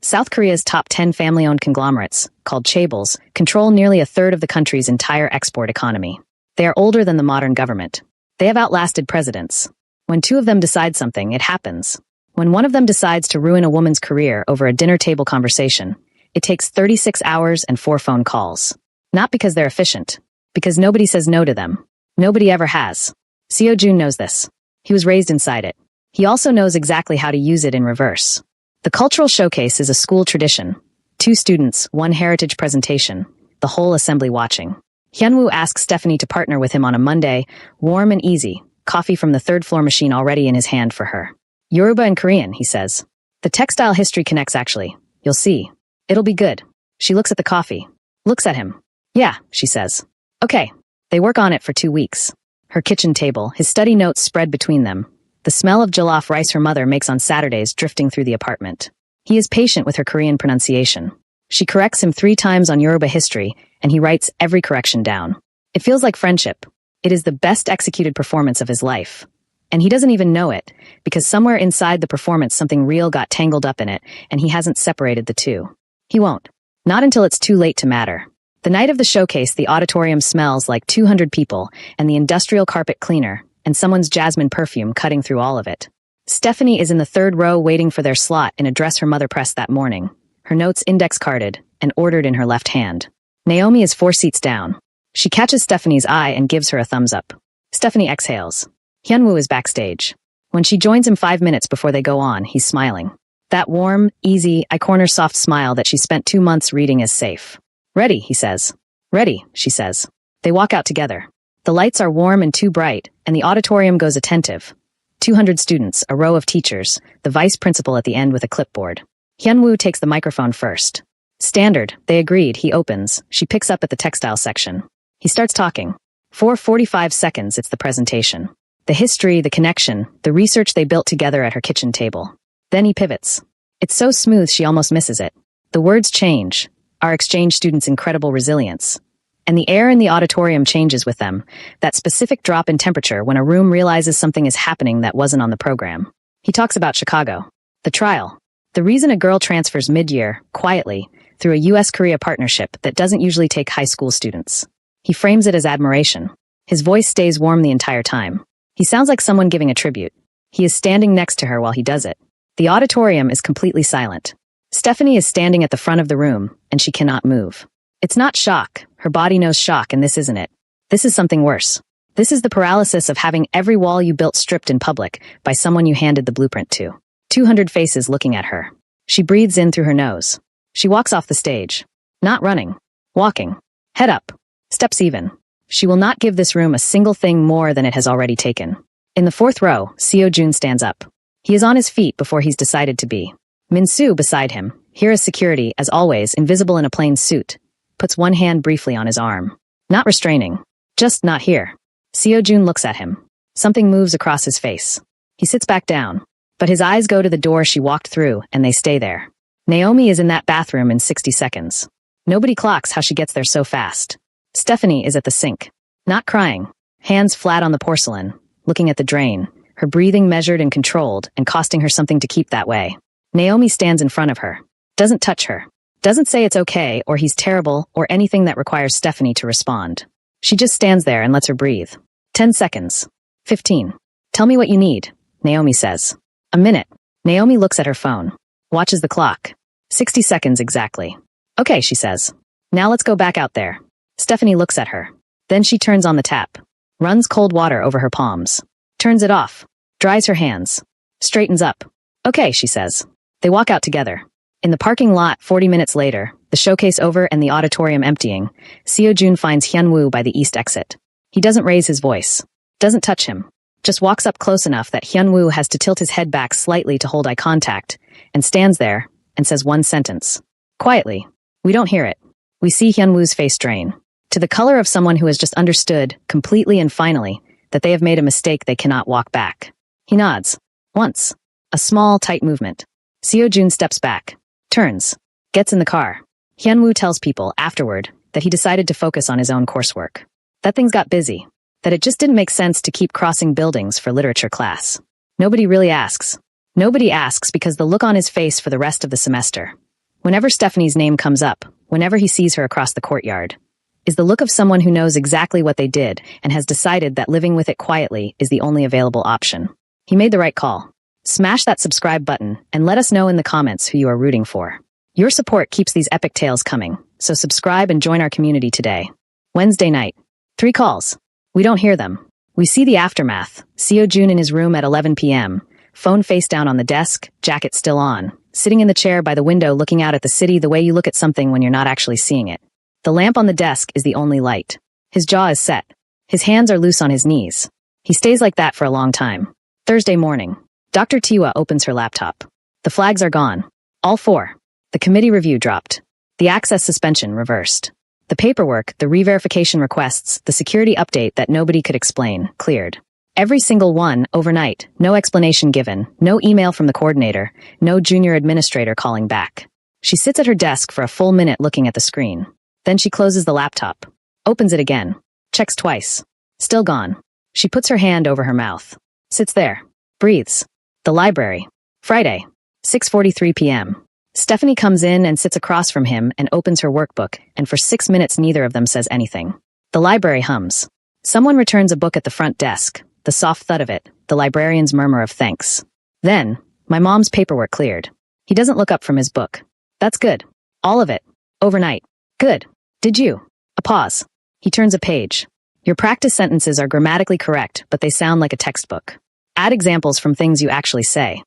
South Korea's top 10 family-owned conglomerates, called chaebols, control nearly a third of the country's entire export economy. They are older than the modern government. They have outlasted presidents. When 2 of them decide something, it happens. When one of them decides to ruin a woman's career over a dinner table conversation, it takes 36 hours and 4 phone calls. Not because they're efficient. Because nobody says no to them. Nobody ever has. Seo-jun knows this. He was raised inside it. He also knows exactly how to use it in reverse. The cultural showcase is a school tradition. 2 students, 1 heritage presentation, the whole assembly watching. Hyunwoo asks Stephanie to partner with him on a Monday, warm and easy, coffee from the 3rd floor machine already in his hand for her. Yoruba and Korean, he says. The textile history connects actually. You'll see. It'll be good. She looks at the coffee. Looks at him. Yeah, she says. Okay. They work on it for 2 weeks. Her kitchen table, his study notes spread between them. The smell of jollof rice her mother makes on Saturdays drifting through the apartment. He is patient with her Korean pronunciation. She corrects him 3 times on Yoruba history, and he writes every correction down. It feels like friendship. It is the best executed performance of his life. And he doesn't even know it, because somewhere inside the performance something real got tangled up in it, and he hasn't separated the two. He won't. Not until it's too late to matter. The night of the showcase, the auditorium smells like 200 people, and the industrial carpet cleaner, and someone's jasmine perfume cutting through all of it. Stephanie is in the 3rd row waiting for their slot in a dress her mother pressed that morning, her notes index-carded and ordered in her left hand. Naomi is 4 seats down. She catches Stephanie's eye and gives her a thumbs up. Stephanie exhales. Hyunwoo is backstage. When she joins him 5 minutes before they go on, he's smiling. That warm, easy, eye-corner soft smile that she spent 2 months reading as safe. Ready, he says. Ready, she says. They walk out together. The lights are warm and too bright, and the auditorium goes attentive. 200 students, a row of teachers, the vice principal at the end with a clipboard. Hyunwoo takes the microphone first. Standard, they agreed, he opens. She picks up at the textile section. He starts talking. For 45 seconds, it's the presentation. The history, the connection, the research they built together at her kitchen table. Then he pivots. It's so smooth she almost misses it. The words change. Our exchange students' incredible resilience. And the air in the auditorium changes with them, that specific drop in temperature when a room realizes something is happening that wasn't on the program. He talks about Chicago. The trial. The reason a girl transfers mid-year, quietly, through a U.S.-Korea partnership that doesn't usually take high school students. He frames it as admiration. His voice stays warm the entire time. He sounds like someone giving a tribute. He is standing next to her while he does it. The auditorium is completely silent. Stephanie is standing at the front of the room, and she cannot move. It's not shock. Her body knows shock, and this isn't it. This is something worse. This is the paralysis of having every wall you built stripped in public by someone you handed the blueprint to. 200 faces looking at her. She breathes in through her nose. She walks off the stage. Not running. Walking. Head up. Steps even. She will not give this room a single thing more than it has already taken. In the 4th row, Seo-jun stands up. He is on his feet before he's decided to be. Min-soo beside him, here is security, as always, invisible in a plain suit, puts one hand briefly on his arm. Not restraining. Just not here. Seo-jun looks at him. Something moves across his face. He sits back down, but his eyes go to the door she walked through, and they stay there. Naomi is in that bathroom in 60 seconds. Nobody clocks how she gets there so fast. Stephanie is at the sink. Not crying. Hands flat on the porcelain, looking at the drain, her breathing measured and controlled, and costing her something to keep that way. Naomi stands in front of her. Doesn't touch her. Doesn't say it's okay, or he's terrible, or anything that requires Stephanie to respond. She just stands there and lets her breathe. 10 seconds. 15. Tell me what you need, Naomi says. A minute. Naomi looks at her phone. Watches the clock. 60 seconds exactly. Okay, she says. Now let's go back out there. Stephanie looks at her. Then she turns on the tap. Runs cold water over her palms. Turns it off. Dries her hands. Straightens up. Okay, she says. They walk out together. In the parking lot 40 minutes later, the showcase over and the auditorium emptying, Seo-jun finds Hyunwoo by the east exit. He doesn't raise his voice. Doesn't touch him. Just walks up close enough that Hyunwoo has to tilt his head back slightly to hold eye contact, and stands there, and says one sentence. Quietly. We don't hear it. We see Hyunwoo's face drain. To the color of someone who has just understood, completely and finally, that they have made a mistake they cannot walk back. He nods. Once. A small, tight movement. Seo-jun steps back. Turns. Gets in the car. Hyunwoo tells people, afterward, that he decided to focus on his own coursework. That things got busy. That it just didn't make sense to keep crossing buildings for literature class. Nobody really asks. Nobody asks because the look on his face for the rest of the semester, whenever Stephanie's name comes up, whenever he sees her across the courtyard, is the look of someone who knows exactly what they did and has decided that living with it quietly is the only available option. He made the right call. Smash that subscribe button and let us know in the comments who you are rooting for. Your support keeps these epic tales coming, so subscribe and join our community today. Wednesday night. 3 calls. We don't hear them. We see the aftermath. Seo Jun in his room at 11 p.m., phone face down on the desk, jacket still on, sitting in the chair by the window looking out at the city the way you look at something when you're not actually seeing it. The lamp on the desk is the only light. His jaw is set. His hands are loose on his knees. He stays like that for a long time. Thursday morning. Dr. Tiwa opens her laptop. The flags are gone. All 4. The committee review dropped. The access suspension reversed. The paperwork, the re-verification requests, the security update that nobody could explain, cleared. Every single one, overnight, no explanation given, no email from the coordinator, no junior administrator calling back. She sits at her desk for a full minute looking at the screen. Then she closes the laptop. Opens it again. Checks twice. Still gone. She puts her hand over her mouth. Sits there. Breathes. The library. Friday. 6:43 p.m. Stephanie comes in and sits across from him and opens her workbook, and for 6 minutes neither of them says anything. The library hums. Someone returns a book at the front desk. The soft thud of it, the librarian's murmur of thanks. Then, my mom's paperwork cleared. He doesn't look up from his book. That's good. All of it. Overnight. Good. Did you? A pause. He turns a page. Your practice sentences are grammatically correct, but they sound like a textbook. Add examples from things you actually say.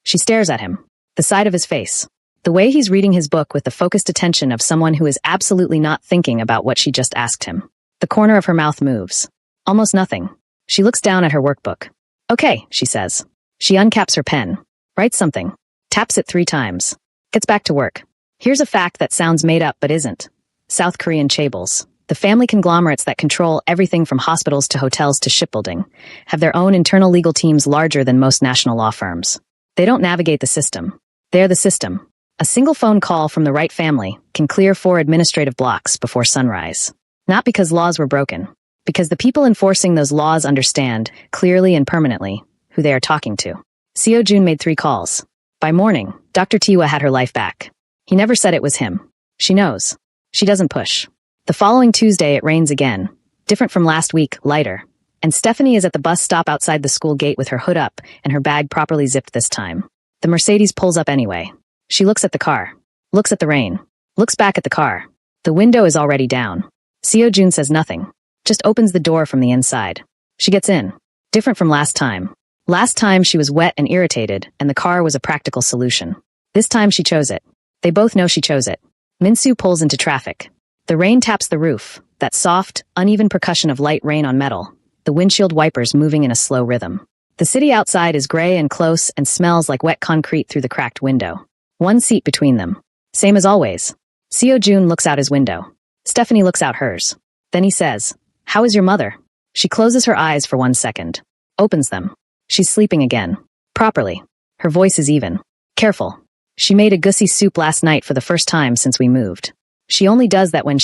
She stares at him. The side of his face. The way he's reading his book with the focused attention of someone who is absolutely not thinking about what she just asked him. The corner of her mouth moves. Almost nothing. She looks down at her workbook. Okay, she says. She uncaps her pen. Writes something. Taps it 3 times. Gets back to work. Here's a fact that sounds made up but isn't. South Korean chaebols, the family conglomerates that control everything from hospitals to hotels to shipbuilding, have their own internal legal teams larger than most national law firms. They don't navigate the system. They're the system. A single phone call from the right family can clear 4 administrative blocks before sunrise. Not because laws were broken. Because the people enforcing those laws understand, clearly and permanently, who they are talking to. Seo Jun made 3 calls. By morning, Dr. Tiwa had her life back. He never said it was him. She knows. She doesn't push. The following Tuesday it rains again. Different from last week, lighter. And Stephanie is at the bus stop outside the school gate with her hood up and her bag properly zipped this time. The Mercedes pulls up anyway. She looks at the car. Looks at the rain. Looks back at the car. The window is already down. Seo Jun says nothing. Just opens the door from the inside. She gets in. Different from last time. Last time she was wet and irritated, and the car was a practical solution. This time she chose it. They both know she chose it. Minsu pulls into traffic. The rain taps the roof, that soft, uneven percussion of light rain on metal, the windshield wipers moving in a slow rhythm. The city outside is gray and close and smells like wet concrete through the cracked window. 1 seat between them. Same as always. Seo Jun looks out his window. Stephanie looks out hers. Then he says, "How is your mother?" She closes her eyes for 1 second. Opens them. She's sleeping again. Properly. Her voice is even. Careful. She made a gussy soup last night for the first time since we moved. She only does that when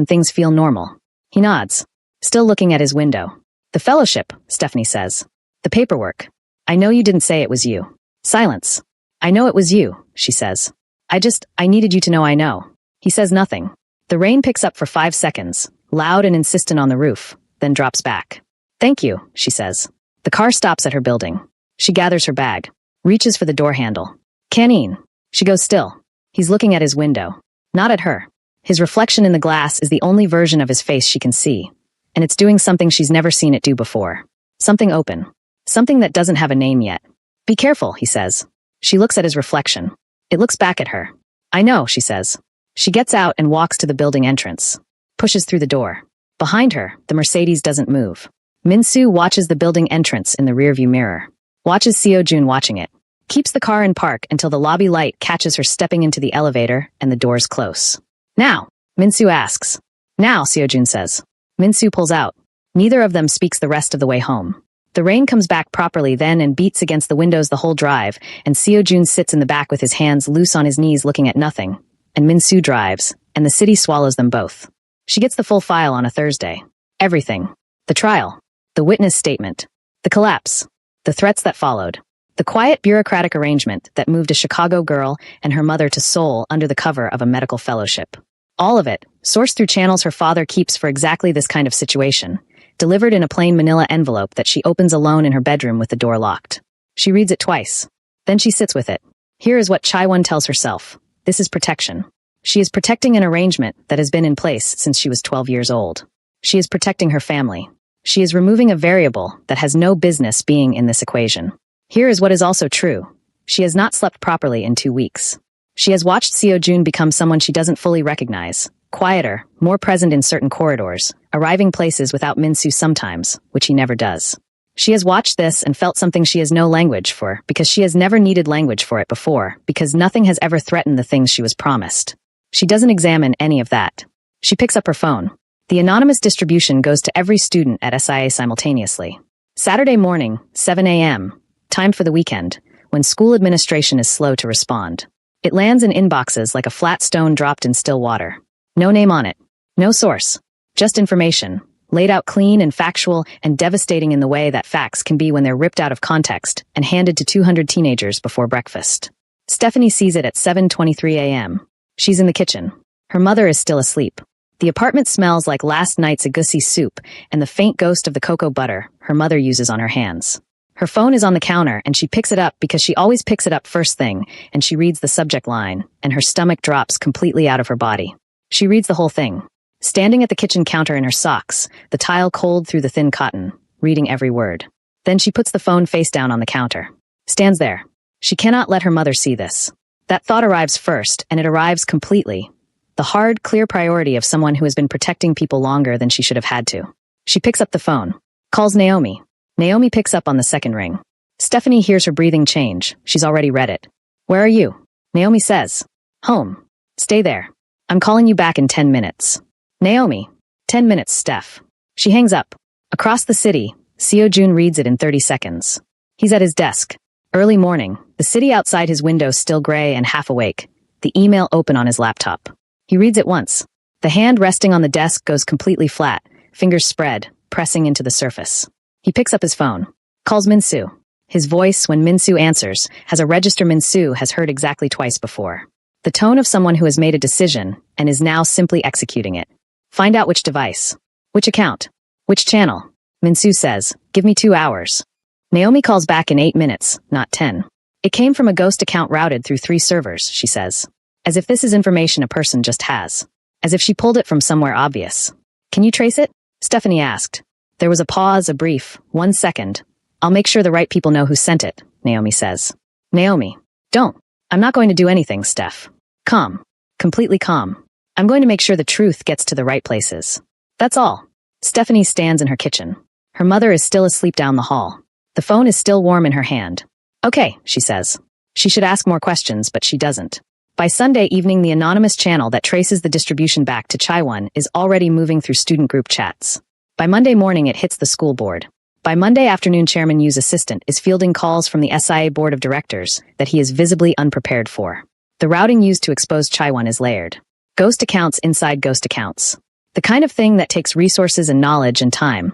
things feel normal. He nods. Still looking at his window. The fellowship, Stephanie says. The paperwork. I know you didn't say it was you. Silence. I know it was you, she says. I needed you to know I know. He says nothing. The rain picks up for 5 seconds, loud and insistent on the roof, then drops back. Thank you, she says. The car stops at her building. She gathers her bag. Reaches for the door handle. Canine. She goes still. He's looking at his window. Not at her. His reflection in the glass is the only version of his face she can see. And it's doing something she's never seen it do before. Something open. Something that doesn't have a name yet. Be careful, he says. She looks at his reflection. It looks back at her. I know, she says. She gets out and walks to the building entrance. Pushes through the door. Behind her, the Mercedes doesn't move. Minsu watches the building entrance in the rearview mirror. Watches Seo Jun watching it. Keeps the car in park until the lobby light catches her stepping into the elevator and the doors close. Now, Minsu asks. Now, Seo Jun says. Minsu pulls out. Neither of them speaks the rest of the way home. The rain comes back properly then and beats against the windows the whole drive, and Seo Jun sits in the back with his hands loose on his knees looking at nothing. And Minsu drives, and the city swallows them both. She gets the full file on a Thursday. Everything. The trial. The witness statement. The collapse. The threats that followed. The quiet bureaucratic arrangement that moved a Chicago girl and her mother to Seoul under the cover of a medical fellowship. All of it, sourced through channels her father keeps for exactly this kind of situation, delivered in a plain manila envelope that she opens alone in her bedroom with the door locked. She reads it twice. Then she sits with it. Here is what Chaiwon tells herself. This is protection. She is protecting an arrangement that has been in place since she was 12 years old. She is protecting her family. She is removing a variable that has no business being in this equation. Here is what is also true. She has not slept properly in 2 weeks. She has watched Seo Jun become someone she doesn't fully recognize, quieter, more present in certain corridors, arriving places without Min-soo sometimes, which he never does. She has watched this and felt something she has no language for, because she has never needed language for it before, because nothing has ever threatened the things she was promised. She doesn't examine any of that. She picks up her phone. The anonymous distribution goes to every student at SIA simultaneously. Saturday morning, 7 a.m., time for the weekend, when school administration is slow to respond. It lands in inboxes like a flat stone dropped in still water. No name on it. No source. Just information, laid out clean and factual and devastating in the way that facts can be when they're ripped out of context and handed to 200 teenagers before breakfast. Stephanie sees it at 7:23 a.m. She's in the kitchen. Her mother is still asleep. The apartment smells like last night's egusi soup and the faint ghost of the cocoa butter her mother uses on her hands. Her phone is on the counter and she picks it up because she always picks it up first thing, and she reads the subject line, and her stomach drops completely out of her body. She reads the whole thing. Standing at the kitchen counter in her socks, the tile cold through the thin cotton, reading every word. Then she puts the phone face down on the counter. Stands there. She cannot let her mother see this. That thought arrives first, and it arrives completely. The hard, clear priority of someone who has been protecting people longer than she should have had to. She picks up the phone. Calls Naomi. Naomi picks up on the second ring. Stephanie hears her breathing change. She's already read it. Where are you? Naomi says. Home. Stay there. I'm calling you back in 10 minutes. Naomi. 10 minutes, Steph. She hangs up. Across the city, Seo Jun reads it in 30 seconds. He's at his desk. Early morning, the city outside his window still gray and half awake, the email open on his laptop. He reads it once. The hand resting on the desk goes completely flat, fingers spread, pressing into the surface. He picks up his phone. Calls Min-soo. His voice, when Min-soo answers, has a register Min-soo has heard exactly twice before. The tone of someone who has made a decision and is now simply executing it. Find out which device. Which account. Which channel. Min-soo says, give me 2 hours. Naomi calls back in 8 minutes, not 10. It came from a ghost account routed through 3 servers, she says. As if this is information a person just has. As if she pulled it from somewhere obvious. Can you trace it? Stephanie asked. There was a pause, a brief, 1 second. I'll make sure the right people know who sent it, Naomi says. Naomi. Don't. I'm not going to do anything, Steph. Calm. Completely calm. I'm going to make sure the truth gets to the right places. That's all. Stephanie stands in her kitchen. Her mother is still asleep down the hall. The phone is still warm in her hand. Okay, she says. She should ask more questions, but she doesn't. By Sunday evening, the anonymous channel that traces the distribution back to Chaiwon is already moving through student group chats. By Monday morning, it hits the school board. By Monday afternoon, Chairman Yu's assistant is fielding calls from the SIA board of directors that he is visibly unprepared for. The routing used to expose Chaiwon is layered. Ghost accounts inside ghost accounts. The kind of thing that takes resources and knowledge and time,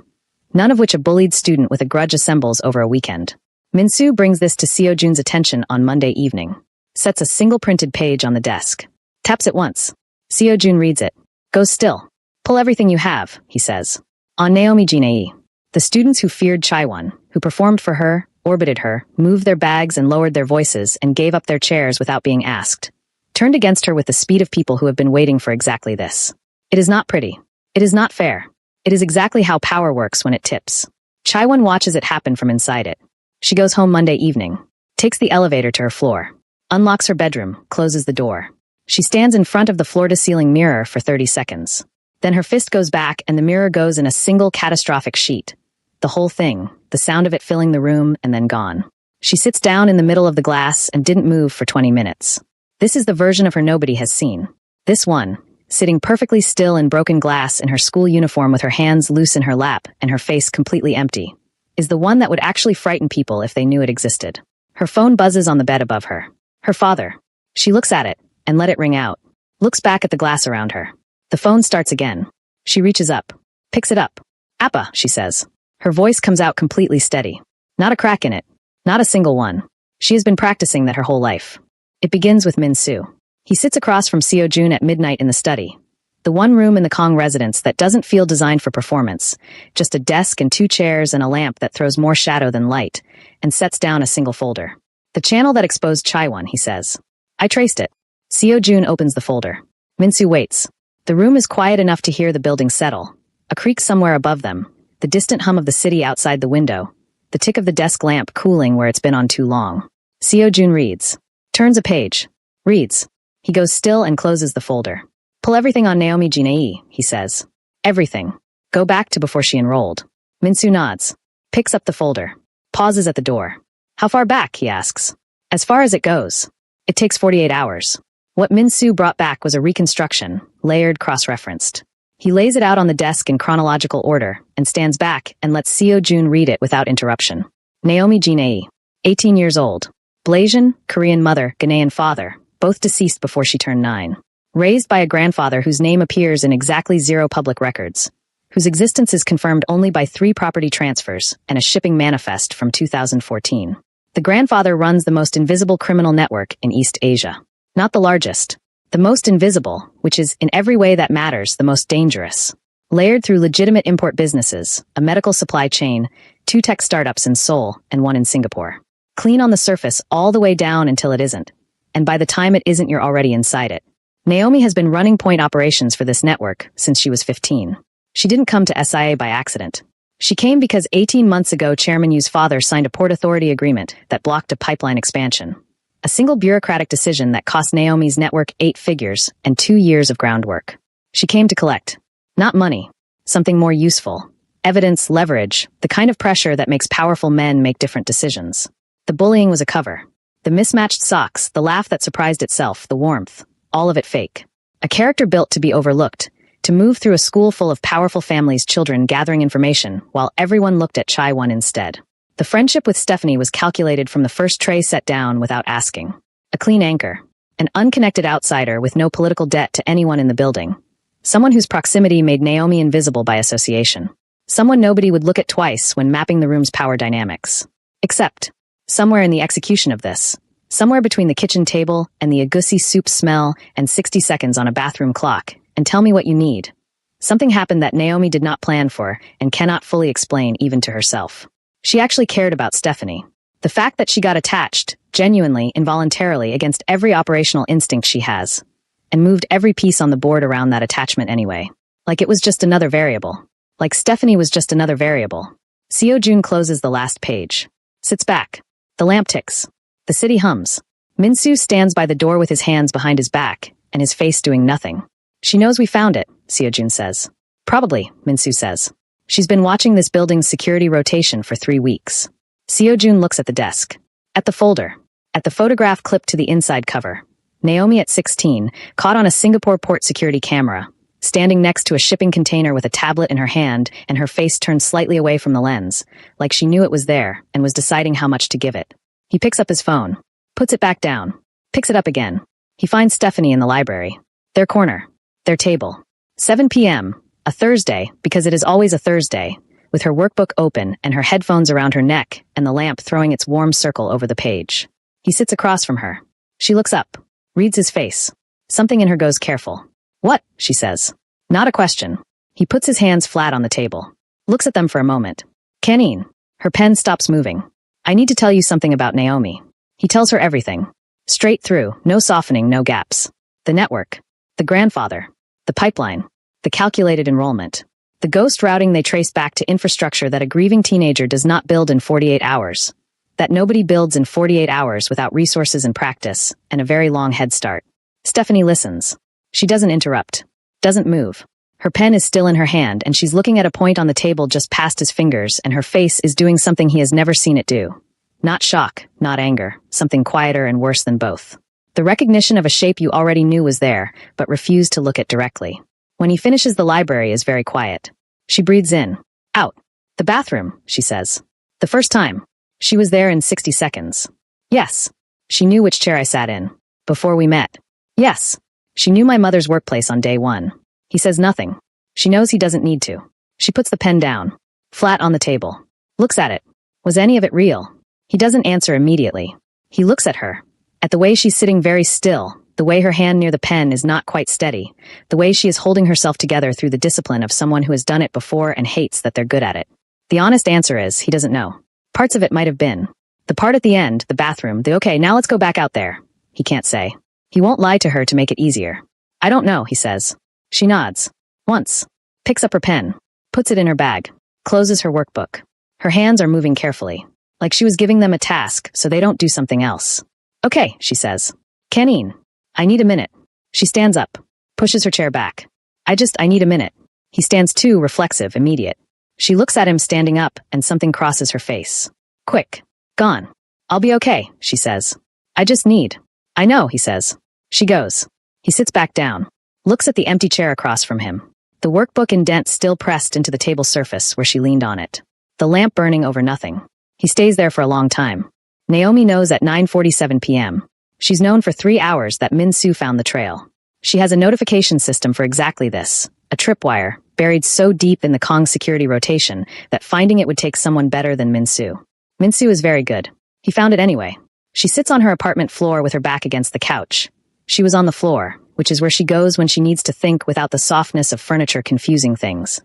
none of which a bullied student with a grudge assembles over a weekend. Min-soo brings this to Seo Jun's attention on Monday evening. Sets a single printed page on the desk. Taps it once. Seo Jun reads it. Goes still. Pull everything you have, he says. On Naomi Jinei. The students who feared Chaiwon, who performed for her, orbited her, moved their bags and lowered their voices and gave up their chairs without being asked. Turned against her with the speed of people who have been waiting for exactly this. It is not pretty. It is not fair. It is exactly how power works when it tips. Chaiwon watches it happen from inside it. She goes home Monday evening. Takes the elevator to her floor. Unlocks her bedroom, closes the door. She stands in front of the floor-to-ceiling mirror for 30 seconds. Then her fist goes back and the mirror goes in a single catastrophic sheet. The whole thing, the sound of it filling the room and then gone. She sits down in the middle of the glass and didn't move for 20 minutes. This is the version of her nobody has seen. This one, sitting perfectly still in broken glass in her school uniform with her hands loose in her lap and her face completely empty, is the one that would actually frighten people if they knew it existed. Her phone buzzes on the bed above her. Her father. She looks at it and let it ring out. Looks back at the glass around her. The phone starts again. She reaches up. Picks it up. Appa, she says. Her voice comes out completely steady. Not a crack in it. Not a single one. She has been practicing that her whole life. It begins with Min-soo. He sits across from Seo Jun at midnight in the study. The one room in the Kong residence that doesn't feel designed for performance. Just a desk and 2 chairs and a lamp that throws more shadow than light, and sets down a single folder. The channel that exposed Chaiwon, he says. I traced it. Seo Jun opens the folder. Min-soo waits. The room is quiet enough to hear the building settle. A creak somewhere above them. the distant hum of the city outside the window, the tick of the desk lamp cooling where it's been on too long. Seo-jun reads. Turns a page. Reads. He goes still and closes the folder. Pull everything on Naomi Jinei, he says. Everything. Go back to before she enrolled. Min-soo nods. Picks up the folder. Pauses at the door. How far back, he asks. As far as it goes. It takes 48 hours. What Min-soo brought back was a reconstruction, layered, cross-referenced. He lays it out on the desk in chronological order and stands back and lets Seo-jun read it without interruption. Naomi Jinei, 18 years old. Blasian, Korean mother, Ghanaian father, both deceased before she turned 9. Raised by a grandfather whose name appears in exactly 0 public records, whose existence is confirmed only by 3 property transfers and a shipping manifest from 2014. The grandfather runs the most invisible criminal network in East Asia. Not the largest. The most invisible, which is, in every way that matters, the most dangerous. Layered through legitimate import businesses, a medical supply chain, 2 tech startups in Seoul and 1 in Singapore. Clean on the surface all the way down until it isn't. And by the time it isn't, you're already inside it. Naomi has been running point operations for this network since she was 15. She didn't come to SIA by accident. She came because 18 months ago Chairman Yu's father signed a Port Authority agreement that blocked a pipeline expansion. A single bureaucratic decision that cost Naomi's network 8 figures and 2 years of groundwork. She came to collect. Not money. Something more useful. Evidence, leverage, the kind of pressure that makes powerful men make different decisions. The bullying was a cover. The mismatched socks, the laugh that surprised itself, the warmth. All of it fake. A character built to be overlooked, to move through a school full of powerful families' children gathering information, while everyone looked at Chai Won instead. The friendship with Stephanie was calculated from the first tray set down without asking. A clean anchor. An unconnected outsider with no political debt to anyone in the building. Someone whose proximity made Naomi invisible by association. Someone nobody would look at twice when mapping the room's power dynamics. Except, somewhere in the execution of this, somewhere between the kitchen table and the agusi soup smell and 60 seconds on a bathroom clock, and tell me what you need. Something happened that Naomi did not plan for and cannot fully explain even to herself. She actually cared about Stephanie. The fact that she got attached, genuinely, involuntarily, against every operational instinct she has, and moved every piece on the board around that attachment anyway. Like it was just another variable. Like Stephanie was just another variable. Seo-jun closes the last page. Sits back. The lamp ticks. The city hums. Min-soo stands by the door with his hands behind his back, and his face doing nothing. She knows we found it, Seo-jun says. Probably, Min-soo says. She's been watching this building's security rotation for 3 weeks. Seo-jun looks at the desk. At the folder. At the photograph clipped to the inside cover. Naomi at 16, caught on a Singapore port security camera, standing next to a shipping container with a tablet in her hand and her face turned slightly away from the lens, like she knew it was there and was deciding how much to give it. He picks up his phone, puts it back down, picks it up again. He finds Stephanie in the library. Their corner. Their table. 7 p.m., a Thursday, because it is always a Thursday, with her workbook open and her headphones around her neck and the lamp throwing its warm circle over the page. He sits across from her. She looks up, reads his face. Something in her goes careful. What? She says. Not a question. He puts his hands flat on the table. Looks at them for a moment. Canine. Her pen stops moving. I need to tell you something about Naomi. He tells her everything. Straight through, no softening, no gaps. The network. The grandfather. The pipeline. The calculated enrollment. The ghost routing they trace back to infrastructure that a grieving teenager does not build in 48 hours. That nobody builds in 48 hours without resources and practice, and a very long head start. Stephanie listens. She doesn't interrupt. Doesn't move. Her pen is still in her hand, and she's looking at a point on the table just past his fingers, and her face is doing something he has never seen it do. Not shock, not anger, something quieter and worse than both. The recognition of a shape you already knew was there, but refused to look at directly. When he finishes, the library is very quiet. She breathes in. Out. The bathroom, she says. The first time. She was there in 60 seconds. Yes. She knew which chair I sat in. Before we met. Yes. She knew my mother's workplace on day 1. He says nothing. She knows he doesn't need to. She puts the pen down. Flat on the table. Looks at it. Was any of it real? He doesn't answer immediately. He looks at her. At the way she's sitting very still, the way her hand near the pen is not quite steady, the way she is holding herself together through the discipline of someone who has done it before and hates that they're good at it. The honest answer is, he doesn't know. Parts of it might have been. The part at the end, the bathroom, the okay, now let's go back out there. He can't say. He won't lie to her to make it easier. I don't know, he says. She nods. Once. Picks up her pen. Puts it in her bag. closes her workbook. Her hands are moving carefully, like she was giving them a task so they don't do something else. Okay, she says. Canine, I need a minute. She stands up, pushes her chair back. I need a minute. He stands too, reflexive, immediate. She looks at him standing up and something crosses her face. Quick. Gone. I'll be okay, she says. I just need. I know, he says. She goes. He sits back down, looks at the empty chair across from him. The workbook indent still pressed into the table surface where she leaned on it. The lamp burning over nothing. He stays there for a long time. Naomi knows at 9:47 p.m. She's known for 3 hours that Min-Soo found the trail. She has a notification system for exactly this, a tripwire, buried so deep in the Kong security rotation that finding it would take someone better than Min-Soo. Min-Soo is very good. He found it anyway. She sits on her apartment floor with her back against the couch. She was on the floor, which is where she goes when she needs to think without the softness of furniture confusing things.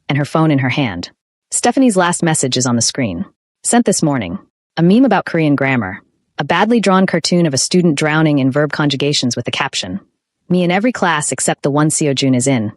And her phone in her hand. Stephanie's last message is on the screen. Sent this morning. A meme about Korean grammar. A badly drawn cartoon of a student drowning in verb conjugations with the caption. Me in every class except the one Seojun is in.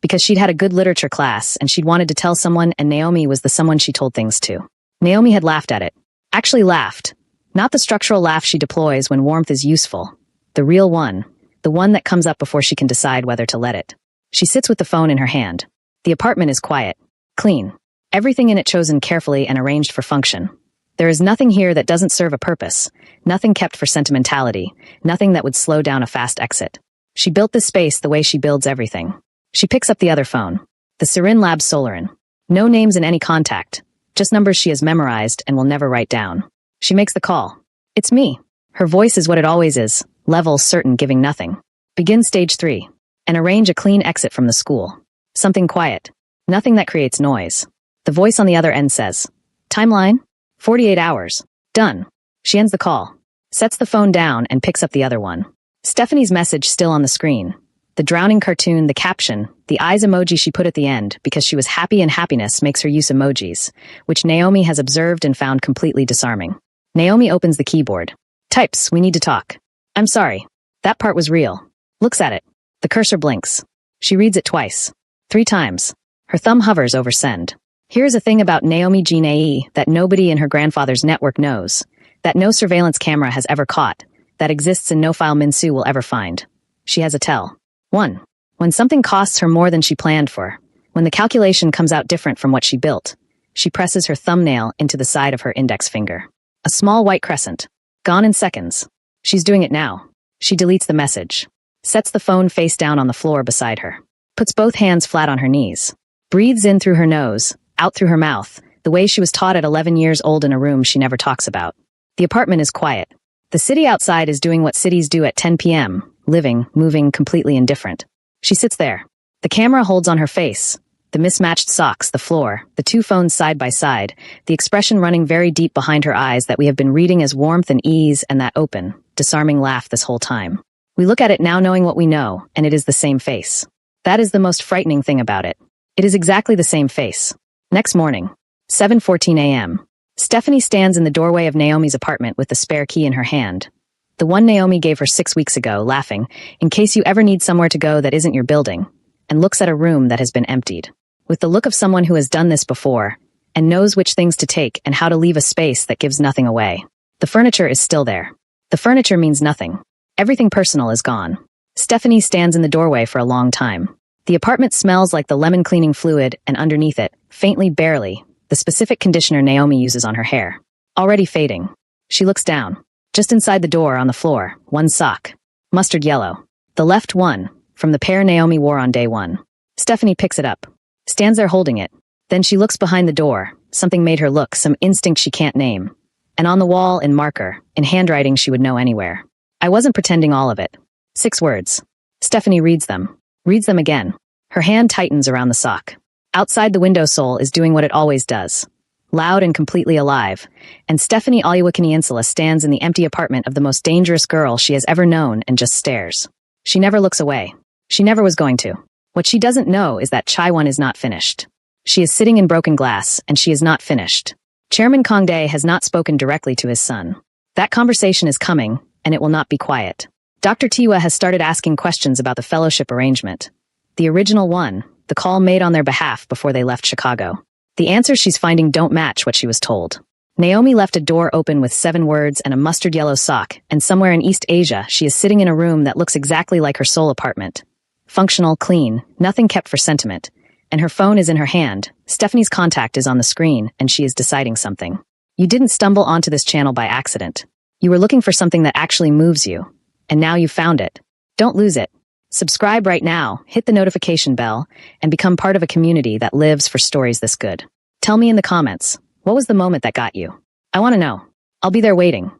Because she'd had a good literature class and she'd wanted to tell someone and Naomi was the someone she told things to. Naomi had laughed at it. Actually laughed. Not the structural laugh she deploys when warmth is useful. The real one. The one that comes up before she can decide whether to let it. She sits with the phone in her hand. The apartment is quiet. Clean. Everything in it chosen carefully and arranged for function. There is nothing here that doesn't serve a purpose. Nothing kept for sentimentality. Nothing that would slow down a fast exit. She built this space the way she builds everything. She picks up the other phone. The Sirin Labs Solarin. No names in any contact. Just numbers she has memorized and will never write down. She makes the call. It's me. Her voice is what it always is. Level certain, giving nothing. Begin stage 3. And arrange a clean exit from the school. Something quiet. Nothing that creates noise. The voice on the other end says, timeline? 48 hours. Done. She ends the call. Sets the phone down and picks up the other one. Stephanie's message still on the screen. The drowning cartoon, the caption, the eyes emoji she put at the end because she was happy and happiness makes her use emojis, which Naomi has observed and found completely disarming. Naomi opens the keyboard. Types, we need to talk. I'm sorry. That part was real. Looks at it. The cursor blinks. She reads it twice. 3 times. Her thumb hovers over send. Here's a thing about Naomi Jin-ae that nobody in her grandfather's network knows, that no surveillance camera has ever caught, that exists in no file Min-Soo will ever find. She has a tell. 1. When something costs her more than she planned for, when the calculation comes out different from what she built, she presses her thumbnail into the side of her index finger. A small white crescent. Gone in seconds. She's doing it now. She deletes the message. Sets the phone face down on the floor beside her. Puts both hands flat on her knees. Breathes in through her nose, out through her mouth, the way she was taught at 11 years old in a room she never talks about. The apartment is quiet. The city outside is doing what cities do at 10 p.m., living, moving, completely indifferent. She sits there. The camera holds on her face. The mismatched socks, the floor, the 2 phones side by side, the expression running very deep behind her eyes that we have been reading as warmth and ease and that open, disarming laugh this whole time. We look at it now knowing what we know, and it is the same face. That is the most frightening thing about it. It is exactly the same face. Next morning, 7:14 a.m. Stephanie stands in the doorway of Naomi's apartment with the spare key in her hand. The one Naomi gave her 6 weeks ago, laughing, in case you ever need somewhere to go that isn't your building, and looks at a room that has been emptied. With the look of someone who has done this before, and knows which things to take and how to leave a space that gives nothing away. The furniture is still there. The furniture means nothing. Everything personal is gone. Stephanie stands in the doorway for a long time. The apartment smells like the lemon cleaning fluid, and underneath it, faintly barely, the specific conditioner Naomi uses on her hair. Already fading. She looks down. Just inside the door, on the floor, one sock. Mustard yellow. The left one, from the pair Naomi wore on day 1. Stephanie picks it up. Stands there holding it. Then she looks behind the door. Something made her look, some instinct she can't name. And on the wall, in marker, in handwriting she would know anywhere. I wasn't pretending all of it. 6 words. Stephanie reads them. Reads them again. Her hand tightens around the sock. Outside the windowsill is doing what it always does. Loud and completely alive. And Stephanie Alyawakini stands in the empty apartment of the most dangerous girl she has ever known and just stares. She never looks away. She never was going to. What she doesn't know is that Chaiwon is not finished. She is sitting in broken glass, and she is not finished. Chairman Kongdae has not spoken directly to his son. That conversation is coming, and it will not be quiet. Dr. Tiwa has started asking questions about the fellowship arrangement. The original one, the call made on their behalf before they left Chicago. The answers she's finding don't match what she was told. Naomi left a door open with 7 words and a mustard yellow sock, and somewhere in East Asia, she is sitting in a room that looks exactly like her soul apartment. Functional, clean, nothing kept for sentiment. And her phone is in her hand. Stephanie's contact is on the screen, and she is deciding something. You didn't stumble onto this channel by accident. You were looking for something that actually moves you. And now you found it. Don't lose it. Subscribe right now, hit the notification bell, and become part of a community that lives for stories this good. Tell me in the comments, what was the moment that got you? I want to know. I'll be there waiting.